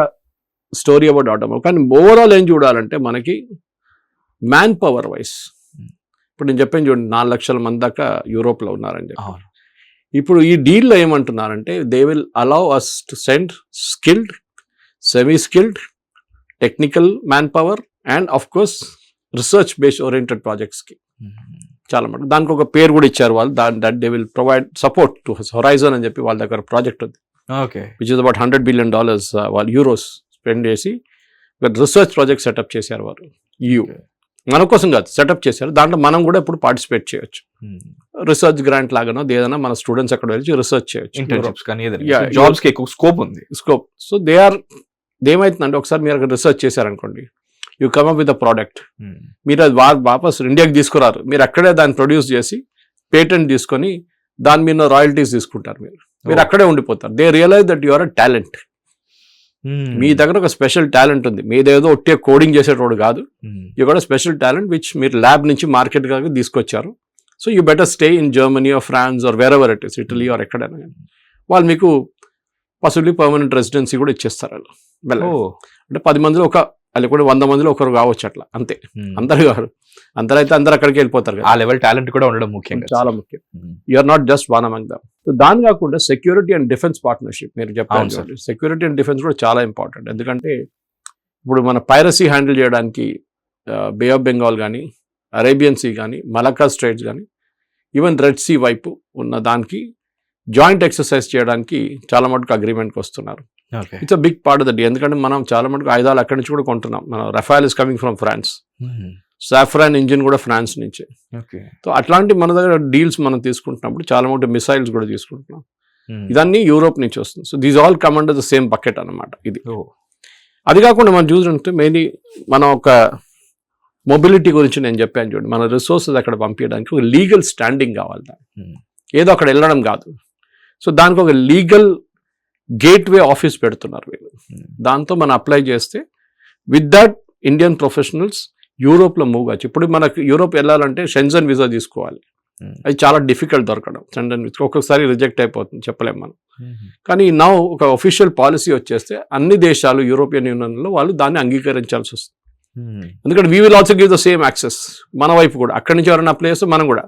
[SPEAKER 2] స్టోరీ అబౌట్ ఆటోమొబైల్. కానీ ఓవరాల్ ఏం చూడాలంటే మనకి మ్యాన్ పవర్ వైస్ ఇప్పుడు నేను చెప్పాను చూడండి, 4 లక్షల మంది దాకా యూరోప్లో ఉన్నారని చెప్పి. ఇప్పుడు ఈ డీల్లో ఏమంటున్నారంటే they will allow us to send skilled, semi skilled, technical manpower and of course research based oriented ప్రాజెక్ట్స్కి చాలా మటుకు. దానికి ఒక పేరు కూడా ఇచ్చారు వాళ్ళు, that they will provide support to Horizon అని చెప్పి వాళ్ళ దగ్గర ప్రాజెక్ట్ ఉంది. విచ్ ఇస్ అబౌట్ $100 billion వాళ్ళు యూరోస్ స్పెండ్ చేసి రీసెర్చ్ ప్రాజెక్ట్ సెటప్ చేశారు వారు. EU మన కోసం కాదు, సెటప్ చేశారు. దాంట్లో మనం కూడా ఇప్పుడు పార్టిసిపేట్ చేయొచ్చు. రీసెర్చ్ గ్రాంట్ లాగానో ఏదైనా మన స్టూడెంట్స్ అక్కడ వెళ్ళి రీసెర్చ్ చేయొచ్చు. స్కోప్. సో ఏమైతుందంటే ఒకసారి మీరు అక్కడ రీసెర్చ్ చేశారనుకోండి, you come up with a product, మీరు అది వాపస్ ఇండియాకి తీసుకురారు, మీరు అక్కడే దాన్ని ప్రొడ్యూస్ చేసి పేటెంట్ తీసుకొని దాని మీద రాయల్టీస్ తీసుకుంటారు. మీరు అక్కడే ఉండిపోతారు. They realise that you are a talent. మీ దగ్గర ఒక స్పెషల్ టాలెంట్ ఉంది, మీదేదో ఒట్టే కోడింగ్ చేసేటోడు కాదు. You got special talent which మీరు ల్యాబ్ నుంచి మార్కెట్ కాక తీసుకొచ్చారు. So you better stay in Germany or France or wherever it is, Italy or ఎక్కడైనా. వాళ్ళు మీకు పాసిబ్లీ పర్మనెంట్ రెసిడెన్సీ కూడా ఇచ్చేస్తారు. వాళ్ళు అంటే 10 మందిలో వాళ్ళు కూడా 100 మందిలో ఒకరు కావచ్చు అట్లా, అంతే. అందరు కాదు, అందరైతే అందరు అక్కడికి వెళ్ళిపోతారు.
[SPEAKER 1] ఆ లెవెల్ టాలెంట్ కూడా ఉండడం ముఖ్యం,
[SPEAKER 2] చాలా ముఖ్యం. You're not just one among them. దాని కాకుండా సెక్యూరిటీ అండ్ డిఫెన్స్ పార్ట్నర్షిప్ మీరు చెప్పాలి. సెక్యూరిటీ అండ్ డిఫెన్స్ కూడా చాలా ఇంపార్టెంట్. ఎందుకంటే ఇప్పుడు మన పైరసీ హ్యాండిల్ చేయడానికి బే ఆఫ్ బెంగాల్ కానీ, అరేబియన్ సీ కానీ, మలక్కా స్ట్రైట్స్ కానీ, ఈవెన్ రెడ్ సీ వైపు ఉన్న దానికి జాయింట్ ఎక్సర్సైజ్ చేయడానికి చాలా మటుకు అగ్రిమెంట్కి వస్తున్నారు. It's a big part of the day. ఎందుకంటే మనం చాలా మటుకు ఆయుధాలు అక్కడి నుంచి కూడా కొంటున్నాం. మన Rafale is coming from France, Safran engine కూడా ఫ్రాన్స్ నుంచే. సో అట్లాంటి మన దగ్గర డీల్స్ మనం తీసుకుంటున్నప్పుడు చాలా మటుకు మిసైల్స్ కూడా తీసుకుంటున్నాం. ఇదన్నీ యూరోప్ నుంచి వస్తుంది. So these all come under the same bucket అన్నమాట ఇది. అది కాకుండా మనం చూసుకుంటే మెయిన్లీ మనం ఒక మొబిలిటీ గురించి నేను చెప్పాను చూడండి, మన రిసోర్సెస్ అక్కడ పంపించడానికి ఒక లీగల్ స్టాండింగ్ కావాలి. ఏదో అక్కడ వెళ్ళడం కాదు. సో దానికి ఒక లీగల్ గేట్వే ఆఫీస్ పెడుతున్నారు వీళ్ళు. దాంతో మనం అప్లై చేస్తే విత్ దట్ ఇండియన్ ప్రొఫెషనల్స్ యూరోప్లో మూవ్ కావచ్చు. ఇప్పుడు మనకు యూరోప్ వెళ్ళాలంటే షెంజన్ వీసా తీసుకోవాలి. అది చాలా డిఫికల్ట్ దొరకడం. షెంజన్ వీసా ఒక్కొక్కసారి రిజెక్ట్ అయిపోతుంది, చెప్పలేము మనం. కానీ నా ఒక అఫీషియల్ పాలసీ వచ్చేస్తే అన్ని దేశాలు యూరోపియన్ యూనియన్లో వాళ్ళు దాన్ని అంగీకరించాల్సి వస్తుంది. ఎందుకంటే we will also give the same access మన వైపు కూడా. అక్కడి నుంచి ఎవరైనా అప్లై చేస్తే మనం కూడా.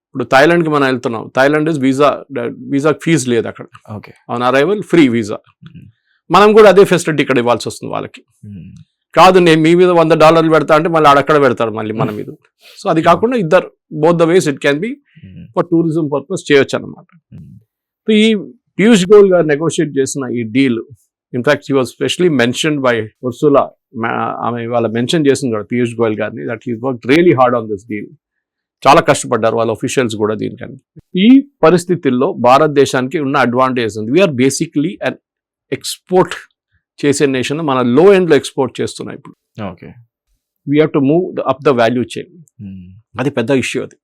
[SPEAKER 2] ఇప్పుడు థాయిలాండ్కి మనం వెళ్తున్నాం, థాయిలాండ్ ఇస్ వీసా ఫీజు లేదు అక్కడ. On arrival free visa. మనం కూడా అదే ఫెసిలిటీ ఇక్కడ ఇవ్వాల్సి వస్తుంది వాళ్ళకి. కాదు నేను మీ మీద $100 పెడతా అంటే మళ్ళీ అక్కడ పెడతారు మళ్ళీ మన మీద. సో అది కాకుండా ఇద్దరు both the ways it can be for tourism purpose చేయొచ్చు అనమాట. సో ఈ పీయూష్ గోయల్ గారు నెగోషియేట్ చేసిన ఈ deal, in fact he was especially mentioned by Ursula. ఆమె వాళ్ళ మెన్షన్ చేసింది కూడా పీయూష్ గోయల్ గారిని, that he work really hard on this deal. చాలా కష్టపడ్డారు వాళ్ళ ఒఫీషియల్స్ కూడా దీనికని. ఈ పరిస్థితుల్లో భారతదేశానికి ఉన్న అడ్వాంటేజ్ ఉంది. వీఆర్ బేసిక్లీ అండ్ ఎక్స్పోర్ట్ చేసే నేషన్. మన లో ఎండ్లో ఎక్స్పోర్ట్ చేస్తున్నాం ఇప్పుడు. We have to move up the value chain. అది పెద్ద ఇష్యూ అది.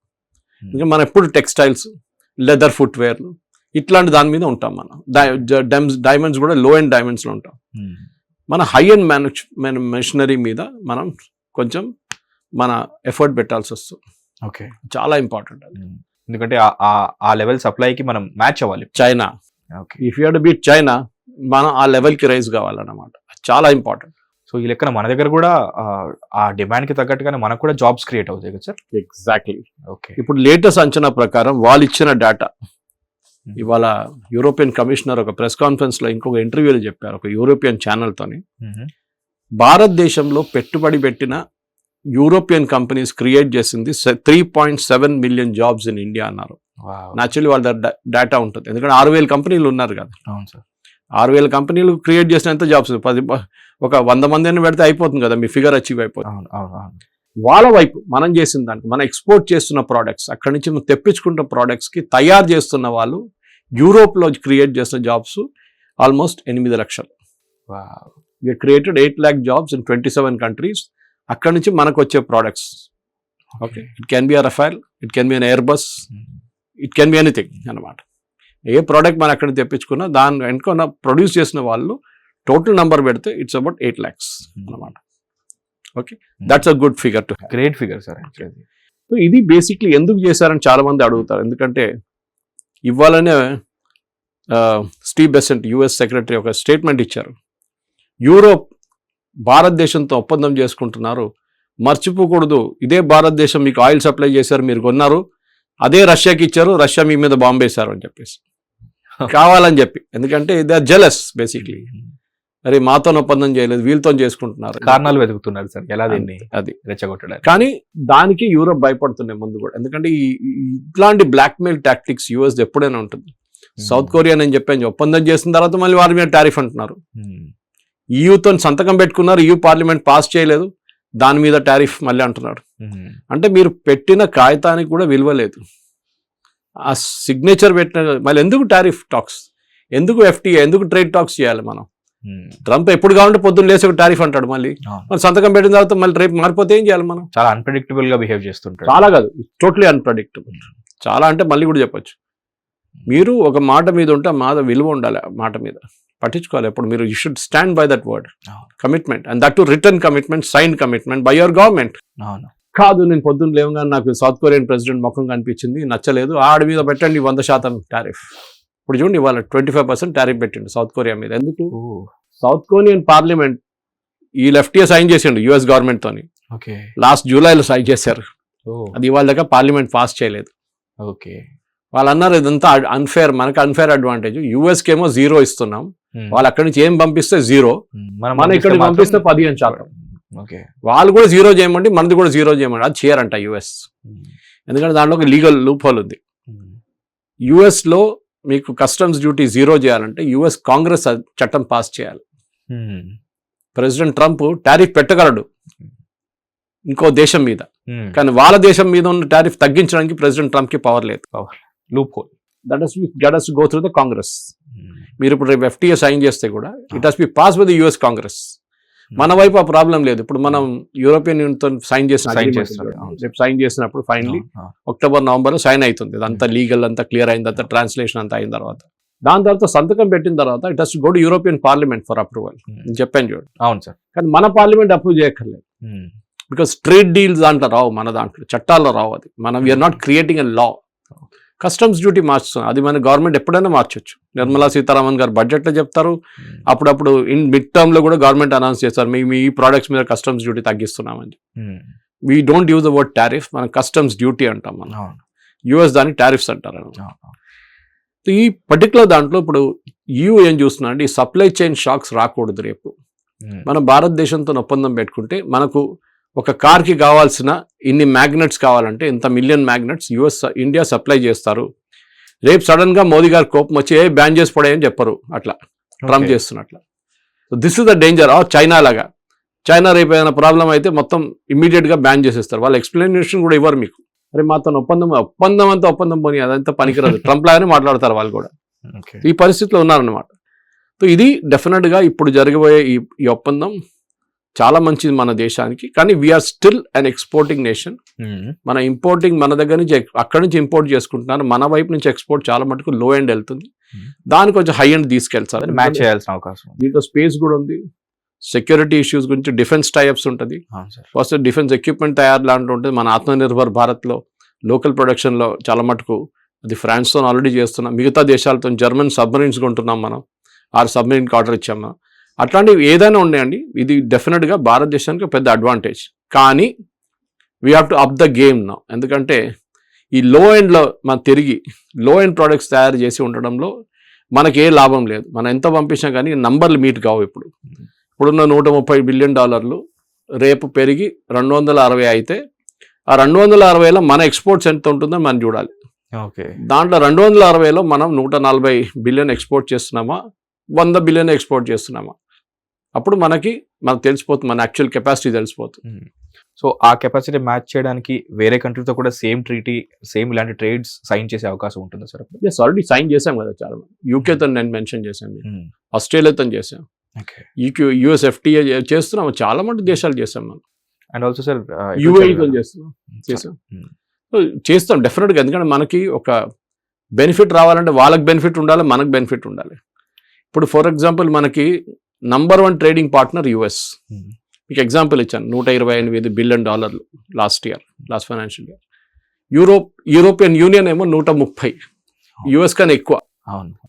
[SPEAKER 2] ఇంకా మనం ఎప్పుడు టెక్స్టైల్స్, లెదర్ ఫుట్వేర్లు ఇట్లాంటి దాని మీద ఉంటాం. మనం డైమండ్స్ కూడా లో ఎండ్ డైమండ్స్లో ఉంటాం. మన హై ఎండ్ మెషినరీ మీద మనం కొంచెం మన ఎఫర్ట్ పెట్టాల్సి వస్తుంది. చాలా ఇంపార్టెంట్ అది.
[SPEAKER 1] ఎందుకంటే ఆ లెవెల్ సప్లైకి మనం మ్యాచ్ అవ్వాలి.
[SPEAKER 2] China, if you have to beat China, మనం ఆ లెవెల్కి రైజ్ కావాలన్నమాట. చాలా ఇంపార్టెంట్.
[SPEAKER 1] సో ఈ లెక్కన మన దగ్గర కూడా ఆ డిమాండ్కి తగ్గట్టుగానే మనకు కూడా జాబ్స్ క్రియేట్ అవుతాయి కదా సార్?
[SPEAKER 2] ఎగ్జాక్ట్లీ. ఇప్పుడు లేటెస్ట్ అంచనా ప్రకారం వాళ్ళు ఇచ్చిన డేటా, ఇవాళ యూరోపియన్ కమిషనర్ ఒక ప్రెస్ కాన్ఫరెన్స్లో ఇంకొక ఇంటర్వ్యూలో చెప్పారు ఒక యూరోపియన్ ఛానల్తోని, భారతదేశంలో పెట్టుబడి పెట్టిన యూరోపియన్ కంపెనీస్ క్రియేట్ చేసింది 3.7 మిలియన్ జాబ్స్ ఇన్ ఇండియా అన్నారు. నాచురల్లీ వాళ్ళ డేటా ఉంటుంది, ఎందుకంటే 6,000 కంపెనీలు ఉన్నారు కదా. 6,000 కంపెనీలు క్రియేట్ చేసినంత జాబ్స్ 100 మందిని పెడితే అయిపోతుంది కదా, మీ ఫిగర్ అచీవ్ అయిపోతుంది.
[SPEAKER 1] అవును అవును అవును.
[SPEAKER 2] వాళ్ళ వైపు మనం చేసిన దానికి, మనం ఎక్స్పోర్ట్ చేస్తున్న ప్రోడక్ట్స్, అక్కడి నుంచి మనం తెప్పించుకుంటున్న ప్రోడక్ట్స్కి తయారు చేస్తున్న వాళ్ళు యూరోప్లో క్రియేట్ చేస్తున్న జాబ్స్ ఆల్మోస్ట్ 8 లక్షలు.
[SPEAKER 1] Wow.
[SPEAKER 2] We created 8 lakh jobs in 27 countries. అక్కడి నుంచి మనకు వచ్చే products, okay, it can be a Rafale, it can be an Airbus, it can be anything అనమాట. ఏ ప్రోడక్ట్ మనం అక్కడ తెప్పించుకున్నా దాని వెనుక ప్రొడ్యూస్ చేసిన వాళ్ళు టోటల్ నెంబర్ పెడితే ఇట్స్ అబౌట్ 8 lakhs అనమాట. Okay, that's a good figure to have.
[SPEAKER 1] Great figure sir.
[SPEAKER 2] So ఇది బేసిక్లీ ఎందుకు చేశారని చాలా మంది అడుగుతారు. ఎందుకంటే ఇవ్వాలనే స్టీవ్ బెసెంట్ యుఎస్ సెక్రటరీ ఒక స్టేట్మెంట్ ఇచ్చారు. యూరోప్ భారతదేశంతో ఒప్పందం చేసుకుంటున్నారు, మర్చిపోకూడదు, ఇదే భారతదేశం మీకు ఆయిల్ సప్లై చేశారు, మీరు కొన్నారు, అదే రష్యాకి ఇచ్చారు, రష్యా మీ మీద బాంబు వేశారు అని చెప్పేసి, కావాలని చెప్పి. ఎందుకంటే దే ఆర్ జెలస్ బేసిక్లీ. అరే మాతో ఒప్పందం చేయలేదు, వీళ్ళతో చేసుకుంటున్నారు,
[SPEAKER 1] కారణాలు వెతుకుతున్నారు సార్ ఎలా దీన్ని
[SPEAKER 2] అది
[SPEAKER 1] రెచ్చగొట్టడానికి.
[SPEAKER 2] కానీ దానికి యూరోప్ భయపడుతున్నాయి ముందు కూడా. ఎందుకంటే ఇట్లాంటి బ్లాక్మెయిల్ టాక్టిక్స్ యూఎస్ ఎప్పుడైనా ఉంటుంది. సౌత్ కొరియా నేను చెప్పాను, ఒప్పందం చేసిన తర్వాత మళ్ళీ వారి మీద టారిఫ్ అంటున్నారు. ఈయూతో సంతకం పెట్టుకున్నారు, ఈయూ పార్లమెంట్ పాస్ చేయలేదు, దాని మీద టారిఫ్ మళ్ళీ అంటున్నారు. అంటే మీరు పెట్టిన కాగితానికి కూడా విలువ లేదు, ఆ సిగ్నేచర్ పెట్టిన మళ్ళీ ఎందుకు టారిఫ్ టాక్స్, ఎందుకు ఎఫ్టీఏ, ఎందుకు ట్రేడ్ టాక్స్ చేయాలి మనం? ట్రంప్ ఎప్పుడు కావాలంటే పొద్దున్న లేసి ఒక టారిఫ్ అంటాడు, మళ్ళీ సంతకం పెట్టిన తర్వాత మళ్ళీ రేపు మారిపోతే ఏం చేయాలి మనం?
[SPEAKER 1] చాలా అన్ప్రెడిక్టబుల్ గా బిహేవ్ చేస్తుంటారు.
[SPEAKER 2] చాలా కాదు, టోటలీ అన్ప్రెడిక్టబుల్. చాలా అంటే మళ్ళీ కూడా చెప్పొచ్చు, మీరు ఒక మాట మీద ఉంటే మాట విలువ ఉండాలి, మాట మీద పట్టించుకోవాలి. ఎప్పుడు మీరు you should stand by that word, commitment, and that to return commitment, sign commitment by your government. కాదు నేను పొద్దున్న లేవగానే నాకు సౌత్ కొరియన్ ప్రెసిడెంట్ ముఖం కనిపించింది, నచ్చలేదు, ఆడి మీద పెట్టండి 100% టారిఫ్. ఇప్పుడు చూడండి, ఇవాళ 25% టారిఫ్ పెట్టిండు సౌత్ కొరియా మీద. ఎందుకు? సౌత్ కొరియన్ పార్లమెంట్ ఈ ఎఫ్టీఏ సైన్ చేసిండు యుఎస్ గవర్నమెంట్ తోని, లాస్ట్ జూలైలో సైన్ చేశారు. అది ఇవాళ దాకా పార్లమెంట్ పాస్ చేయలేదు.
[SPEAKER 1] ఓకే,
[SPEAKER 2] వాళ్ళు అన్నారు ఇదంతా అన్ఫేర్, మనకు అన్ఫేర్ అడ్వాంటేజ్, యూఎస్కి ఏమో 0 ఇస్తున్నాం, వాళ్ళు అక్కడి నుంచి ఏం పంపిస్తే 0, మనం ఇక్కడ పంపిస్తే 15%. వాళ్ళు కూడా 0 చేయమండి, మనది కూడా 0 చేయమండి, అది చేయరంట యుఎస్. ఎందుకంటే దాంట్లో ఒక లీగల్ లూప్ హోల్ ఉంది. యుఎస్ లో మీకు కస్టమ్స్ డ్యూటీ 0 చేయాలంటే యుఎస్ కాంగ్రెస్ చట్టం పాస్ చేయాలి. ప్రెసిడెంట్ ట్రంప్ టారిఫ్ పెట్టగలడు ఇంకో దేశం మీద, కానీ వాళ్ళ దేశం మీద ఉన్న టారిఫ్ తగ్గించడానికి ప్రెసిడెంట్ ట్రంప్ కి పవర్ లేదు.
[SPEAKER 1] Loop whole
[SPEAKER 2] that has to go through the Congress. మీరు ఇప్పుడు రేపు ఎఫ్టీఏ సైన్ చేస్తే కూడా it has be pass with US Congress. మన వైపు ఆ ప్రాబ్లం లేదు. ఇప్పుడు మనం యూరోపియన్ యూనియన్ తో సైన్ చేసినప్పుడు ఫైనలీ అక్టోబర్ నవంబర్ లో సైన్ అవుతుంది, అదంతా లీగల్ అంతా క్లియర్ అయిన తర్వాత, ట్రాన్స్లేషన్ అంతా అయిన తర్వాత, దాని తర్వాత సంతకం పెట్టిన తర్వాత it has to go to European parliament for approval. నేను చెప్పాను చూడండి.
[SPEAKER 1] అవును సార్.
[SPEAKER 2] కానీ మన పార్లమెంట్ అప్రూవ్ చేయక్కర్లేదు, బికాస్ ట్రేడ్ డీల్స్ దాంట్లో రావు, మన దాంట్లో చట్టాల్లో రావు. అది మనం we are not creating a law. Customs duty మార్చుతున్నాం, అది మన గవర్నమెంట్ ఎప్పుడైనా మార్చొచ్చు. నిర్మలా సీతారామన్ గారు బడ్జెట్లో చెప్తారు, అప్పుడప్పుడు ఇన్ మిడ్ టర్మ్ లో కూడా గవర్నమెంట్ అనౌన్స్ చేస్తారు, మేము ఈ ప్రోడక్ట్స్ మీద కస్టమ్స్ డ్యూటీ తగ్గిస్తున్నామని. We don't use the word tariff, మనం కస్టమ్స్ డ్యూటీ అంటాం మనం. యూఎస్ దాన్ని టారిఫ్స్ అంటారు. ఈ పర్టికులర్ దాంట్లో ఇప్పుడు యూ ఏం చూస్తున్నా అంటే ఈ సప్లై చైన్ షాక్స్ రాకూడదు. రేపు మనం భారతదేశంతో ఒప్పందం పెట్టుకుంటే మనకు ఒక కార్కి కావాల్సిన ఇన్ని మ్యాగ్నెట్స్ కావాలంటే ఇంత మిలియన్ మ్యాగ్నెట్స్ ఇండియా సప్లై చేస్తారు. రేపు సడన్ గా మోదీ గారు కోపం వచ్చి బ్యాన్ చేసి పడాయని చెప్పరు, అట్లా ట్రంప్ చేస్తున్నట్ల. So this is the danger. China లాగా, చైనా రేపు ఏదైనా ప్రాబ్లం అయితే మొత్తం ఇమీడియట్ గా బ్యాన్ చేసేస్తారు. వాళ్ళు ఎక్స్ప్లెనేషన్ కూడా ఇవ్వరు మీకు. అరే మాతో ఒప్పందం అంతా ఒప్పందం పోనీ, అదంతా పనికిరాదు, ట్రంప్ లాగానే మాట్లాడతారు వాళ్ళు కూడా. ఈ పరిస్థితిలో ఉన్నారనమాట. సో ఇది డెఫినెట్ గా ఇప్పుడు జరగబోయే ఈ ఒప్పందం చాలా మంచిది మన దేశానికి. కానీ వీఆర్ స్టిల్ అన్ ఎక్స్పోర్టింగ్ నేషన్. మన ఇంపోర్టింగ్ మన దగ్గర నుంచి అక్కడి నుంచి ఇంపోర్ట్ చేసుకుంటున్నారు, మన వైపు నుంచి ఎక్స్పోర్ట్ చాలా మటుకు లో ఎండ్ వెళ్తుంది. దాని కొంచెం హై ఎండ్ తీసుకెళ్తారు,
[SPEAKER 1] మ్యాచ్ చేయాల్సిన అవకాశం.
[SPEAKER 2] దీంట్లో స్పేస్ కూడా ఉంది, సెక్యూరిటీ ఇష్యూస్ గురించి డిఫెన్స్ టైప్స్ ఉంటుంది. ఫస్ట్ డిఫెన్స్ ఎక్విప్మెంట్ తయారు లాంటి ఉంటుంది. మన ఆత్మనిర్భర్ భారత్లో లోకల్ ప్రొడక్షన్లో చాలా మటుకు అది ఫ్రాన్స్తో ఆల్రెడీ చేస్తున్నాం, మిగతా దేశాలతో జర్మన్ సబ్మరీన్స్ కొంటున్నాం, మనం 6 సబ్మరీన్కి ఆర్డర్ ఇచ్చాము. అట్లాంటివి ఏదైనా ఉన్నాయండి, ఇది డెఫినెట్గా భారతదేశానికి పెద్ద అడ్వాంటేజ్. కానీ we have to up the game now. ఎందుకంటే ఈ లో ఎండ్లో మనం తిరిగి లో ఎండ్ ప్రోడక్ట్స్ తయారు చేసి ఉండడంలో మనకి ఏ లాభం లేదు. మనం ఎంత పంపించినా కానీ నంబర్లు మీట్ కావు. ఇప్పుడున్న $130 బిలియన్ రేపు పెరిగి 260 అయితే ఆ 260లో మన ఎక్స్పోర్ట్స్ ఎంత ఉంటుందో మనం చూడాలి. దాంట్లో 260లో మనం 140 బిలియన్ ఎక్స్పోర్ట్ చేస్తున్నామా, 100 బిలియన్ ఎక్స్పోర్ట్ చేస్తున్నామా, అప్పుడు మనకు తెలిసిపోతుంది, మన యాక్చువల్ కెపాసిటీ తెలిసిపోతుంది.
[SPEAKER 1] సో ఆ కెపాసిటీ మ్యాచ్ చేయడానికి వేరే కంట్రీతో కూడా సేమ్ ఇలాంటి ట్రేడ్స్ సైన్ చేసే అవకాశం ఉంటుందా సార్?
[SPEAKER 2] ఎస్, ఆల్రెడీ సైన్ చేసాం కదా చాలా మంది. యూకేతో నేను మెన్షన్ చేశాను, ఆస్ట్రేలియాతో చేసాం, యూఎస్ FTA చేస్తున్నాం, చాలా మంది దేశాలు చేసాం మనం.
[SPEAKER 1] అండ్ ఆల్సో సార్
[SPEAKER 2] UAEతో చేస్తాం డెఫినెట్గా. ఎందుకంటే మనకి ఒక బెనిఫిట్ రావాలంటే వాళ్ళకి బెనిఫిట్ ఉండాలి, మనకు బెనిఫిట్ ఉండాలి. ఇప్పుడు ఫర్ ఎగ్జాంపుల్ మనకి నంబర్ 1 ట్రేడింగ్ పార్ట్నర్ US. మీకు ఎగ్జాంపుల్ ఇచ్చాను, $128 billion last financial year. European Union ఏమో 130, US కన్నా ఎక్కువ.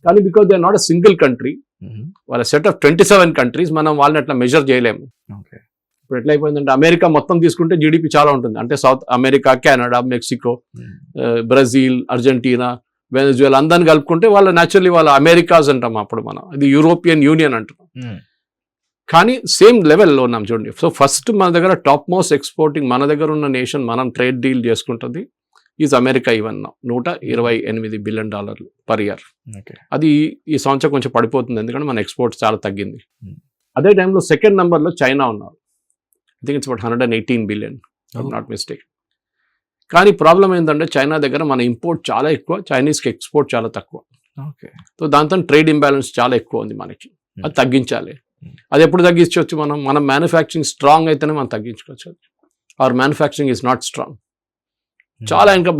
[SPEAKER 2] కానీ because they are not a single country, వాళ్ళ సెట్ ఆఫ్ 27 కంట్రీస్, మనం వాళ్ళని అట్లా మెజర్ చేయలేము. ఇప్పుడు ఎట్లా అయిపోయిందంటే అమెరికా మొత్తం తీసుకుంటే GDP చాలా ఉంటుంది, అంటే South America, Canada, Mexico, Brazil, Argentina, Venezuela అందరిని కలుపుకుంటే వాళ్ళ న్యాచురల్లీ వాళ్ళ అమెరికాస్ అంటాం, అప్పుడు మనం అది యూరోపియన్ యూనియన్ అంటున్నాం. కానీ సేమ్ లెవెల్లో ఉన్నాం చూడండి. సో ఫస్ట్ మన దగ్గర టాప్ మోస్ట్ ఎక్స్పోర్టింగ్ మన దగ్గర ఉన్న నేషన్, మనం ట్రేడ్ డీల్ చేసుకుంటుంది is America. Even $128 billion per year. అది ఈ సంవత్సరం కొంచెం పడిపోతుంది, ఎందుకంటే మన ఎక్స్పోర్ట్స్ చాలా తగ్గింది. అదే టైంలో సెకండ్ నెంబర్లో చైనా ఉన్నారు. I think it's about 118 billion, not mistake. కానీ ప్రాబ్లం ఏంటంటే చైనా దగ్గర మన ఇంపోర్ట్ చాలా ఎక్కువ, చైనీస్కి ఎక్స్పోర్ట్ చాలా తక్కువ. సో దాంతో ట్రేడ్ ఇంబ్యాలెన్స్ చాలా ఎక్కువ ఉంది మనకి, అది తగ్గించాలి. అది ఎప్పుడు తగ్గించవచ్చు? మనం మ్యానుఫ్యాక్చరింగ్ స్ట్రాంగ్ అయితేనే మనం తగ్గించుకోవచ్చు. Our manufacturing is not strong. చాలా ఇంకా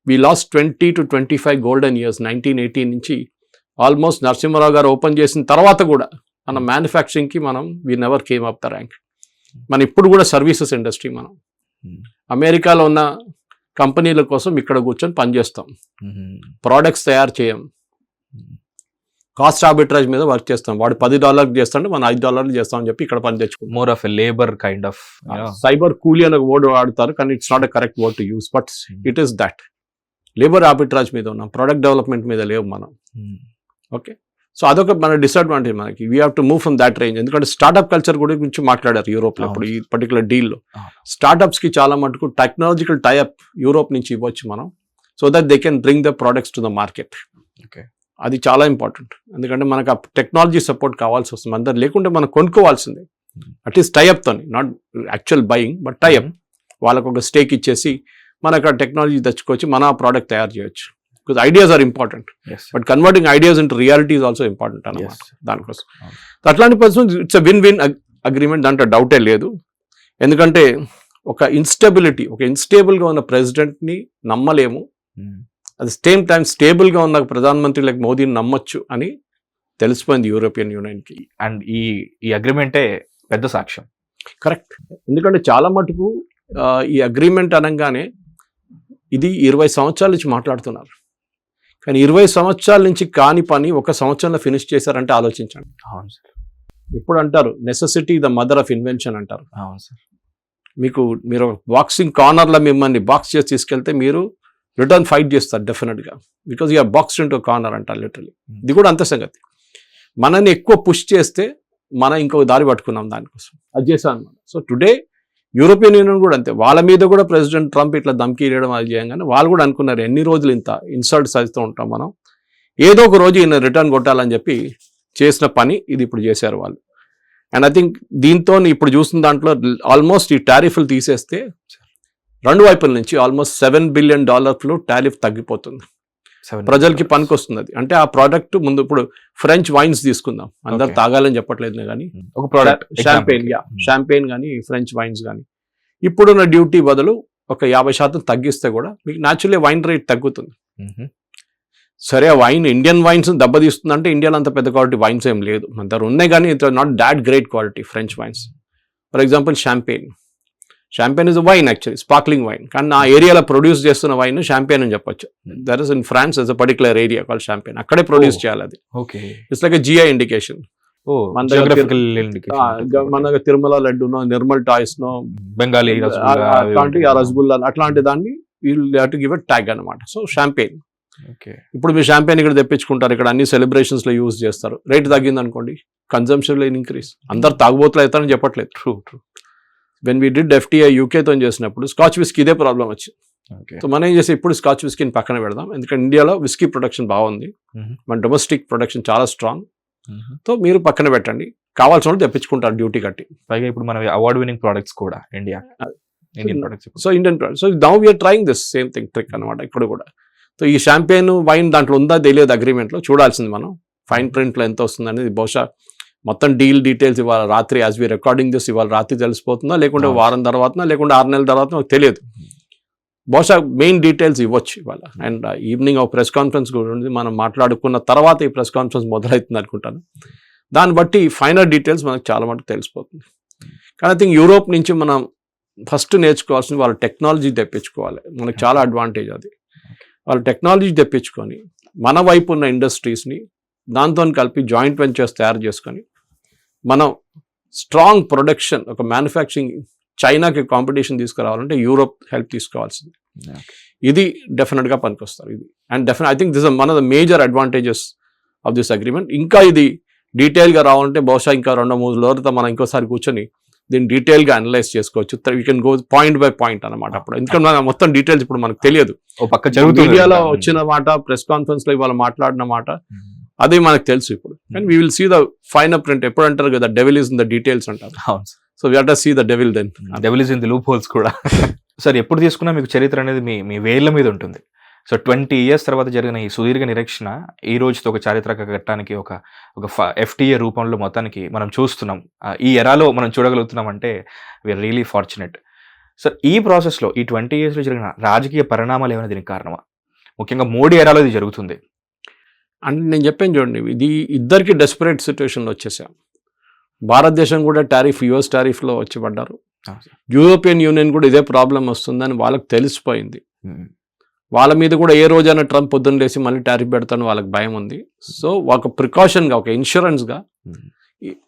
[SPEAKER 2] we lost 20 to 25 golden years. 1980 నుంచి ఆల్మోస్ట్ నరసింహారావు గారు ఓపెన్ చేసిన తర్వాత కూడా మన మ్యానుఫ్యాక్చరింగ్కి we never came up the rank. మనం ఇప్పుడు కూడా సర్వీసెస్ ఇండస్ట్రీ, మనం అమెరికాలో ఉన్న కంపెనీల కోసం ఇక్కడ కూర్చొని పనిచేస్తాం, ప్రోడక్ట్స్ తయారు చేయం, కాస్ట్ ఆర్బిట్రాజ్ మీద వర్క్ చేస్తాం. వాడు $10 చేస్తాంటే మనం $5 చేస్తామని చెప్పి ఇక్కడ పని తెచ్చుకుంటాం.
[SPEAKER 1] More of a labour kind of
[SPEAKER 2] cyber కూలీ అనే వర్డ్ వాడతారు, కానీ it's not a correct word to use, but it is that. Labour arbitrage మీద ఉన్నాం, ప్రొడక్ట్ డెవలప్మెంట్ మీద లేవు మనం. ఓకే, సో అదొక మన డిసడ్వాంటేజ్ మనకి. We have to move from that range. ఎందుకంటే స్టార్ట్అప్ కల్చర్ గురించి మాట్లాడారు యూరోప్లో. ఇప్పుడు ఈ పర్టికులర్ డీల్లో స్టార్ట్అప్స్కి చాలా మటుకు టెక్నాలజికల్ టైఅప్ యూరోప్ నుంచి ఇవ్వచ్చు మనం, so that they can bring the products to the market.
[SPEAKER 1] Okay,
[SPEAKER 2] అది చాలా ఇంపార్టెంట్. ఎందుకంటే మనకు ఆ టెక్నాలజీ సపోర్ట్ కావాల్సి వస్తుంది. అందరు లేకుంటే మనం కొనుక్కోవాల్సిందే, అట్లీస్ట్ టైఅప్తో, not actual buying but tie up. వాళ్ళకు ఒక స్టేక్ ఇచ్చేసి మనకు ఆ టెక్నాలజీ తెచ్చుకోవచ్చు, మన ప్రోడక్ట్ తయారు చేయొచ్చు. Because ideas are important, but converting ideas into reality is also important అన్నమాట. దానికోసం అట్లాంటి person it's win win agreement, దాంట్లో డౌటే లేదు. ఎందుకంటే ఒక ఇన్స్టేబుల్గా ఉన్న ప్రెసిడెంట్ని నమ్మలేము, అది సేమ్ టైం స్టేబుల్గా ఉన్న ప్రధానమంత్రి లైక్ మోదీని నమ్మొచ్చు అని తెలిసిపోయింది యూరోపియన్ యూనియన్కి.
[SPEAKER 1] అండ్ ఈ అగ్రిమెంటే పెద్ద సాక్ష్యం.
[SPEAKER 2] కరెక్ట్, ఎందుకంటే చాలా మటుకు ఈ అగ్రిమెంట్ అనగానే ఇది 20 సంవత్సరాల నుంచి మాట్లాడుతున్నారు, కానీ 20 సంవత్సరాల నుంచి కాని పని 1 సంవత్సరంలో ఫినిష్ చేశారంటే ఆలోచించండి.
[SPEAKER 1] అవును సార్.
[SPEAKER 2] ఇప్పుడు అంటారు necessity the mother of invention అంటారు.
[SPEAKER 1] అవును సార్.
[SPEAKER 2] మీరు బాక్సింగ్ కార్నర్లో మిమ్మల్ని బాక్స్ చేసి తీసుకెళ్తే మీరు రిటర్న్ ఫైట్ చేస్తారు డెఫినెట్గా, because you're boxed into corner అంటారు లిటరలీ. ఇది కూడా అంతే సంగతి. మనల్ని ఎక్కువ పుష్ చేస్తే మనం ఇంకొక దారి పట్టుకున్నాం దానికోసం, అది చేశాను అనమాట. సో టుడే యూరోపియన్ యూనియన్ కూడా అంతే, వాళ్ళ మీద కూడా ప్రెసిడెంట్ ట్రంప్ ఇట్లా ధమ్కీ ఇవ్వడం అది చేయగానే వాళ్ళు కూడా అనుకున్నారు ఎన్ని రోజులు ఇంత ఇన్సల్ట్స్ అవుతూ ఉంటాం మనం, ఏదో ఒక రోజు ఈయన రిటర్న్ కొట్టాలని చెప్పి చేసిన పని ఇది ఇప్పుడు చేశారు వాళ్ళు. అండ్ ఐ థింక్ దీంతో ఇప్పుడు చూసిన దాంట్లో ఆల్మోస్ట్ ఈ టారిఫ్లు తీసేస్తే రెండు వైపుల నుంచి ఆల్మోస్ట్ $7 బిలియన్ టారిఫ్ తగ్గిపోతుంది, ప్రజలకి పనికి వస్తుంది. అది అంటే ఆ ప్రోడక్ట్ ముందు ఇప్పుడు ఫ్రెంచ్ వైన్స్ తీసుకుందాం, అందరు తాగాలని చెప్పట్లేదు కానీ ఒక ప్రోడక్ట్ షాంపెయిన్ కానీ ఫ్రెంచ్ వైన్స్ కానీ ఇప్పుడున్న డ్యూటీ బదులు ఒక 50% తగ్గిస్తే కూడా మీకు న్యాచురల్లీ వైన్ రేట్ తగ్గుతుంది. సరే, వైన్ ఇండియన్ వైన్స్ దెబ్బతీస్తుంది అంటే ఇండియాలో అంత పెద్ద క్వాలిటీ వైన్స్ ఏం లేదు, మన దగ్గర ఉన్నాయి కానీ it not that great quality French wines. For example champagne is wine, actually sparkling wine, కానీ ఆ ఏరియాలో ప్రొడ్యూస్ చేస్తున్న వైన్ షాంపెయిన్ అని చెప్పొచ్చు. That is in France is a particular area call champagne, అక్కడే ప్రొడ్యూస్ చేయాలి అది. It's like GI indication. మన దగ్గర తిరుమల లడ్డూనో, నిర్మల్ టాయ్స్ నో,
[SPEAKER 1] బెంగాలీ
[SPEAKER 2] రసగుల్లా అట్లాంటి దాన్ని టు గివ్ ఎ ట్యాగ్ అనమాట. So champagne. ఇప్పుడు మీరు షాంపెయిన్ ఇక్కడ తెప్పించుకుంటారు, ఇక్కడ అన్ని సెలబ్రేషన్స్ లో యూజ్ చేస్తారు, రేట్ తగ్గింది అనుకోండి, కన్జంప్షన్ లో ఇంక్రీస్. అందరు తాగుబోతులు అవుతారని చెప్పట్లేదు. True. When we did FTA యూకేతో చేసినప్పుడు స్కాచ్ విస్కీ ఇదే ప్రాబ్లం వచ్చింది. సో మనం ఏం చేసి ఇప్పుడు స్కాచ్ విస్కీని పక్కన పెడదాం, ఎందుకంటే ఇండియాలో విస్కీ ప్రొడక్షన్ బాగుంది, మన డొమెస్టిక్ ప్రొడక్షన్ చాలా స్ట్రాంగ్, సో మీరు పక్కన పెట్టండి, కావాల్సిన వాళ్ళు తెప్పించుకుంటారు డ్యూటీ కట్టి.
[SPEAKER 1] పైగా ఇప్పుడు మన అవార్డ్ వినింగ్ ప్రొడక్ట్స్ కూడా Indian products.
[SPEAKER 2] So Indian products. So now we're trying this same thing trick అనమాట ఇక్కడ కూడా. సో ఈ షాంపెయిన్ వైన్ దాంట్లో ఉందా తెలియదు అగ్రిమెంట్లో, చూడాల్సింది మనం ఫైన్ ప్రింట్లో ఎంత వస్తుంది అనేది. బహుశా మొత్తం డీటెయిల్స్ ఇవాళ రాత్రి యాజ్ వి రికార్డింగ్ దిస్ ఇవాళ రాత్రి తెలిసిపోతుందా, లేకుంటే వారం తర్వాత, లేకుంటే 6 నెలల తర్వాత నాకు తెలియదు. బహుశా మెయిన్ డీటెయిల్స్ ఇవ్వచ్చు ఇవాళ. అండ్ ఈవినింగ్ ఒక ప్రెస్ కాన్ఫరెన్స్ కూడా ఉంది, మనం మాట్లాడుకున్న తర్వాత ఈ ప్రెస్ కాన్ఫరెన్స్ మొదలవుతుంది అనుకుంటాను. దాన్ని బట్టి ఫైనల్ డీటెయిల్స్ మనకు చాలా మటుకు తెలిసిపోతుంది. కానీ ఐ థింక్ యూరోప్ నుంచి మనం ఫస్ట్ నేర్చుకోవాల్సింది వాళ్ళ టెక్నాలజీ తెప్పించుకోవాలి. మనకు చాలా అడ్వాంటేజ్ అది. వాళ్ళ టెక్నాలజీ తెప్పించుకొని మన వైపు ఉన్న ఇండస్ట్రీస్ని దాంతో కలిపి జాయింట్ వెంచర్స్ తయారు చేసుకొని మనం స్ట్రాంగ్ ప్రొడక్షన్, ఒక మ్యానుఫ్యాక్చరింగ్ చైనాకి కాంపిటీషన్ తీసుకురావాలంటే యూరోప్ హెల్ప్ తీసుకోవాల్సింది. ఇది డెఫినెట్గా పనికొస్తారు ఇది. And I think this one of the major advantages of this agreement. ఇంకా ఇది డీటెయిల్గా రావాలంటే బహుశా ఇంకా 2-3 రోజులతో మనం ఇంకోసారి కూర్చొని దీన్ని డీటెయిల్గా అనలైజ్ చేసుకోవచ్చు. You can go point by point అనమాట. అప్పుడు ఎందుకంటే మొత్తం డీటెయిల్స్ ఇప్పుడు మనకు తెలియదు. మీడియాలో వచ్చిన మాట, ప్రెస్ కాన్ఫరెన్స్లో ఇవాళ మాట్లాడిన మాట అదే మనకు తెలుసు ఇప్పుడు. And we will see the final print. ఎప్పుడు అంటారు కదా, devil is in the details అంటారు. So we have to see the devil then.
[SPEAKER 1] Devil is in the loopholes కూడా. సార్ ఎప్పుడు తీసుకున్నా మీకు చరిత్ర అనేది మీ వేళ్ల మీద ఉంటుంది. సో 20 years తర్వాత జరిగిన ఈ సుదీర్ఘ నిరీక్షణ ఈ రోజుతో ఒక చారిత్రక ఘట్టానికి ఒక FTA రూపంలో మొత్తానికి మనం చూస్తున్నాం. ఈ ఎరాలో మనం చూడగలుగుతున్నాం అంటే వీఆర్ రియలీ ఫార్చునేట్. సార్ ఈ ప్రాసెస్లో ఈ 20 yearsలో జరిగిన రాజకీయ పరిణామాలు ఏమైనా దీనికి కారణమా? ముఖ్యంగా మోడీ ఎరాలో ఇది జరుగుతుంది
[SPEAKER 2] అంటే నేను చెప్పాను చూడండి, ఇది ఇద్దరికి డెస్పరేట్ సిచ్యువేషన్లో వచ్చేసాం. భారతదేశం కూడా US టారిఫ్లో వచ్చి పడ్డారు. యూరోపియన్ యూనియన్ కూడా ఇదే ప్రాబ్లం వస్తుందని వాళ్ళకి తెలిసిపోయింది. వాళ్ళ మీద కూడా ఏ రోజైనా ట్రంప్ పొద్దున్న లేసి మళ్ళీ టారిఫ్ పెడతాను వాళ్ళకి భయం ఉంది. సో ఒక ప్రికాషన్గా, ఒక ఇన్సూరెన్స్గా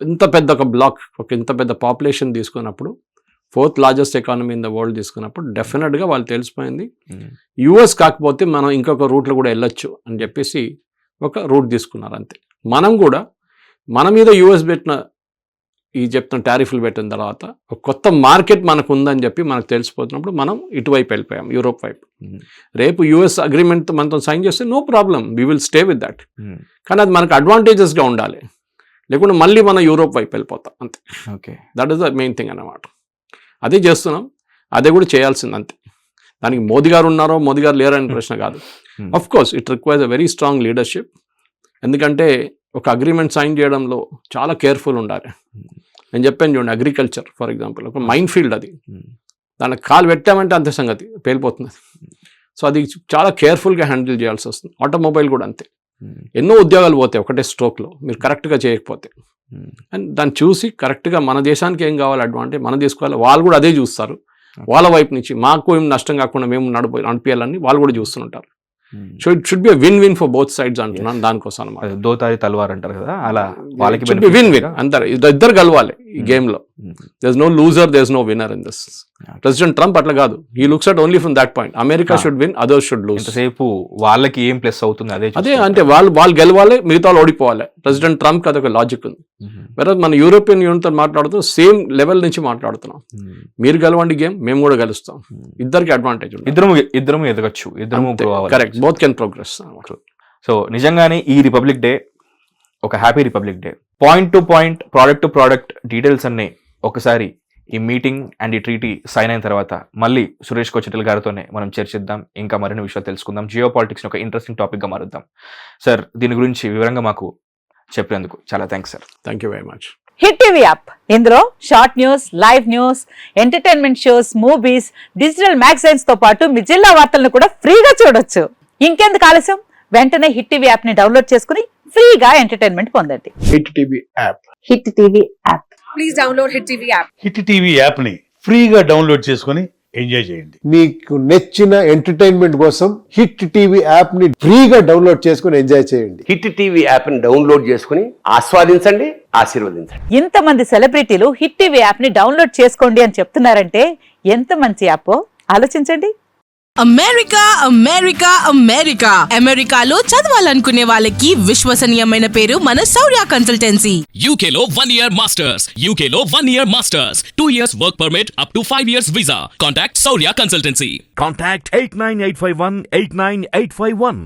[SPEAKER 2] ఇంత పెద్ద ఒక బ్లాక్, ఒక ఇంత పెద్ద పాపులేషన్ తీసుకున్నప్పుడు, 4th largest economy in the world తీసుకున్నప్పుడు డెఫినెట్గా వాళ్ళు తెలిసిపోయింది US కాకపోతే మనం ఇంకొక రూట్లో కూడా వెళ్ళొచ్చు అని చెప్పేసి ఒక రూట్ తీసుకున్నారు అంతే. మనం కూడా మన మీద US పెట్టిన ఈ చెప్తున్న టారిఫ్లు పెట్టిన తర్వాత ఒక కొత్త మార్కెట్ మనకు ఉందని చెప్పి మనకు తెలిసిపోతున్నప్పుడు మనం ఇటువైపు వెళ్ళిపోయాం, యూరోప్ వైపు. రేపు US అగ్రిమెంట్ మనతో సైన్ చేస్తే no problem, we will stay with that. కానీ అది మనకు అడ్వాంటేజెస్గా ఉండాలి, లేకుంటే మళ్ళీ మనం యూరోప్ వైపు వెళ్ళిపోతాం అంతే. Okay, that is the main thing అన్నమాట. అదే చేస్తున్నాం, అదే కూడా చేయాల్సింది అంతే. దానికి మోదీ గారు ఉన్నారో మోదీ గారు లేరని ప్రశ్న కాదు. Of course it requires a very strong leadership. ఎందుకంటే ఒక అగ్రిమెంట్ సైన్ చేయడంలో చాలా కేర్ఫుల్ ఉండాలి. నేను చెప్పాను చూడండి, అగ్రికల్చర్ ఫర్ ఎగ్జాంపుల్ ఒక మైన్ ఫీల్డ్, అది దానికి కాలు పెట్టామంటే అంతే సంగతి, పేలిపోతుంది. సో అది చాలా కేర్ఫుల్గా హ్యాండిల్ చేయాల్సి వస్తుంది. ఆటోమొబైల్ కూడా అంతే, ఎన్నో ఉద్యోగాలు పోతాయి ఒకటే స్ట్రోక్లో మీరు కరెక్ట్గా చేయకపోతే. అండ్ దాన్ని చూసి కరెక్ట్గా మన దేశానికి ఏం కావాలి అడ్వాంటేజ్ మనం తీసుకోవాలి. వాళ్ళు కూడా అదే చూస్తారు వాళ్ళ వైపు నుంచి, మాకు ఏం నష్టం కాకుండా మేము నడిపేయాలని వాళ్ళు కూడా చూస్తుంటారు. So it should be win for both sides అంటున్నాను. దానికోసం అనమాట,
[SPEAKER 1] దోతారి తల్వార్ అంటారు కదా, అలా వాళ్ళకి
[SPEAKER 2] విన్ అంటారు. ఇద్దరు కలవాలి ఈ గేమ్ లో. There is no loser, there is no winner in this. President Trump అట్లా కాదు, he looks at only from that point. America should win, others should lose.
[SPEAKER 1] ఎంతసేపు వాళ్ళకి ఏం ప్లస్ అవుతుంది అదే
[SPEAKER 2] అంటే వాళ్ళు గెలవాలి, మిగతా వాళ్ళు ఓడిపోవాలి. ప్రెసిడెంట్ ట్రంప్ అదొక లాజిక్ ఉంది. వేరే మన యూరోపియన్ యూనియన్ తో మాట్లాడుతూ సేమ్ లెవెల్ నుంచి మాట్లాడుతున్నాం. మీరు గెలవండి గేమ్, మేము కూడా గెలుస్తాం. ఇద్దరికి అడ్వాంటేజ్ ఉంది.
[SPEAKER 1] ఇద్దరము ఎదగచ్చు, ఇద్దరము
[SPEAKER 2] correct, both can progress.
[SPEAKER 1] So నిజంగానే ఈ రిపబ్లిక్ డే ఒక happy republic day. Point to point, product to product details అన్నీ ఒకసారి ఈ మీటింగ్ అండ్ ఈ ట్రీటీ సైన్ అయిన తర్వాత మళ్ళీ సురేష్ కోచెటిల్ గారితోనే మనం చర్చిద్దాం, ఇంకా మరిన్ని విషయాలు తెలుసుకుందాం. జియో పాలిటిక్స్ని ఒక ఇంట్రెస్టింగ్ టాపిక్గా మారుద్దాం. సార్ దీని గురించి వివరంగా మాకు చెప్పినందుకు చాలా thanks sir.
[SPEAKER 2] Thank you very much.
[SPEAKER 3] Hit TV app, ఇందులో short news, live news, entertainment shows, movies, digital magazines తో పాటు మీ జిల్లా వార్తలను కూడా ఫ్రీగా చూడొచ్చు. ఇంకెందుకు ఆలస్యం, వెంటనే హిట్ టీవీ యాప్ ని డౌన్లోడ్ చేసుకుని ఫ్రీగా ఎంటర్టైన్మెంట్ పొందండి.
[SPEAKER 2] Hit TV app,
[SPEAKER 3] hit TV app,
[SPEAKER 4] please download hit TV app.
[SPEAKER 5] Hit TV app ని ఫ్రీగా డౌన్లోడ్ చేసుకుని ఎంజాయ్ చేయండి.
[SPEAKER 6] మీకు నచ్చిన ఎంటర్టైన్మెంట్ కోసం హిట్ టీవీ యాప్ ని ఫ్రీగా డౌన్లోడ్ చేసుకుని ఎంజాయ్ చేయండి.
[SPEAKER 7] హిట్ టీవీ యాప్ ని డౌన్లోడ్ చేసుకుని ఆస్వాదించండి, ఆశీర్వదించండి.
[SPEAKER 3] ఇంతమంది సెలబ్రిటీలు హిట్ టీవీ యాప్ ని డౌన్లోడ్ చేసుకోండి అని చెప్తున్నారంటే ఎంత మంచి యాప్ ఆలోచించండి.
[SPEAKER 8] అమెరికా అమెరికా అమెరికా అమెరికాలో చదవాలనుకునే వాళ్ళకి విశ్వసనీయమైన పేరు మన శౌర్య కన్సల్టెన్సీ.
[SPEAKER 9] UK లో 1 year masters, UK లో 1 year masters, 2 years work permit up to 5 years visa. Contact Saurya Consultancy.
[SPEAKER 10] Contact 89851 89851.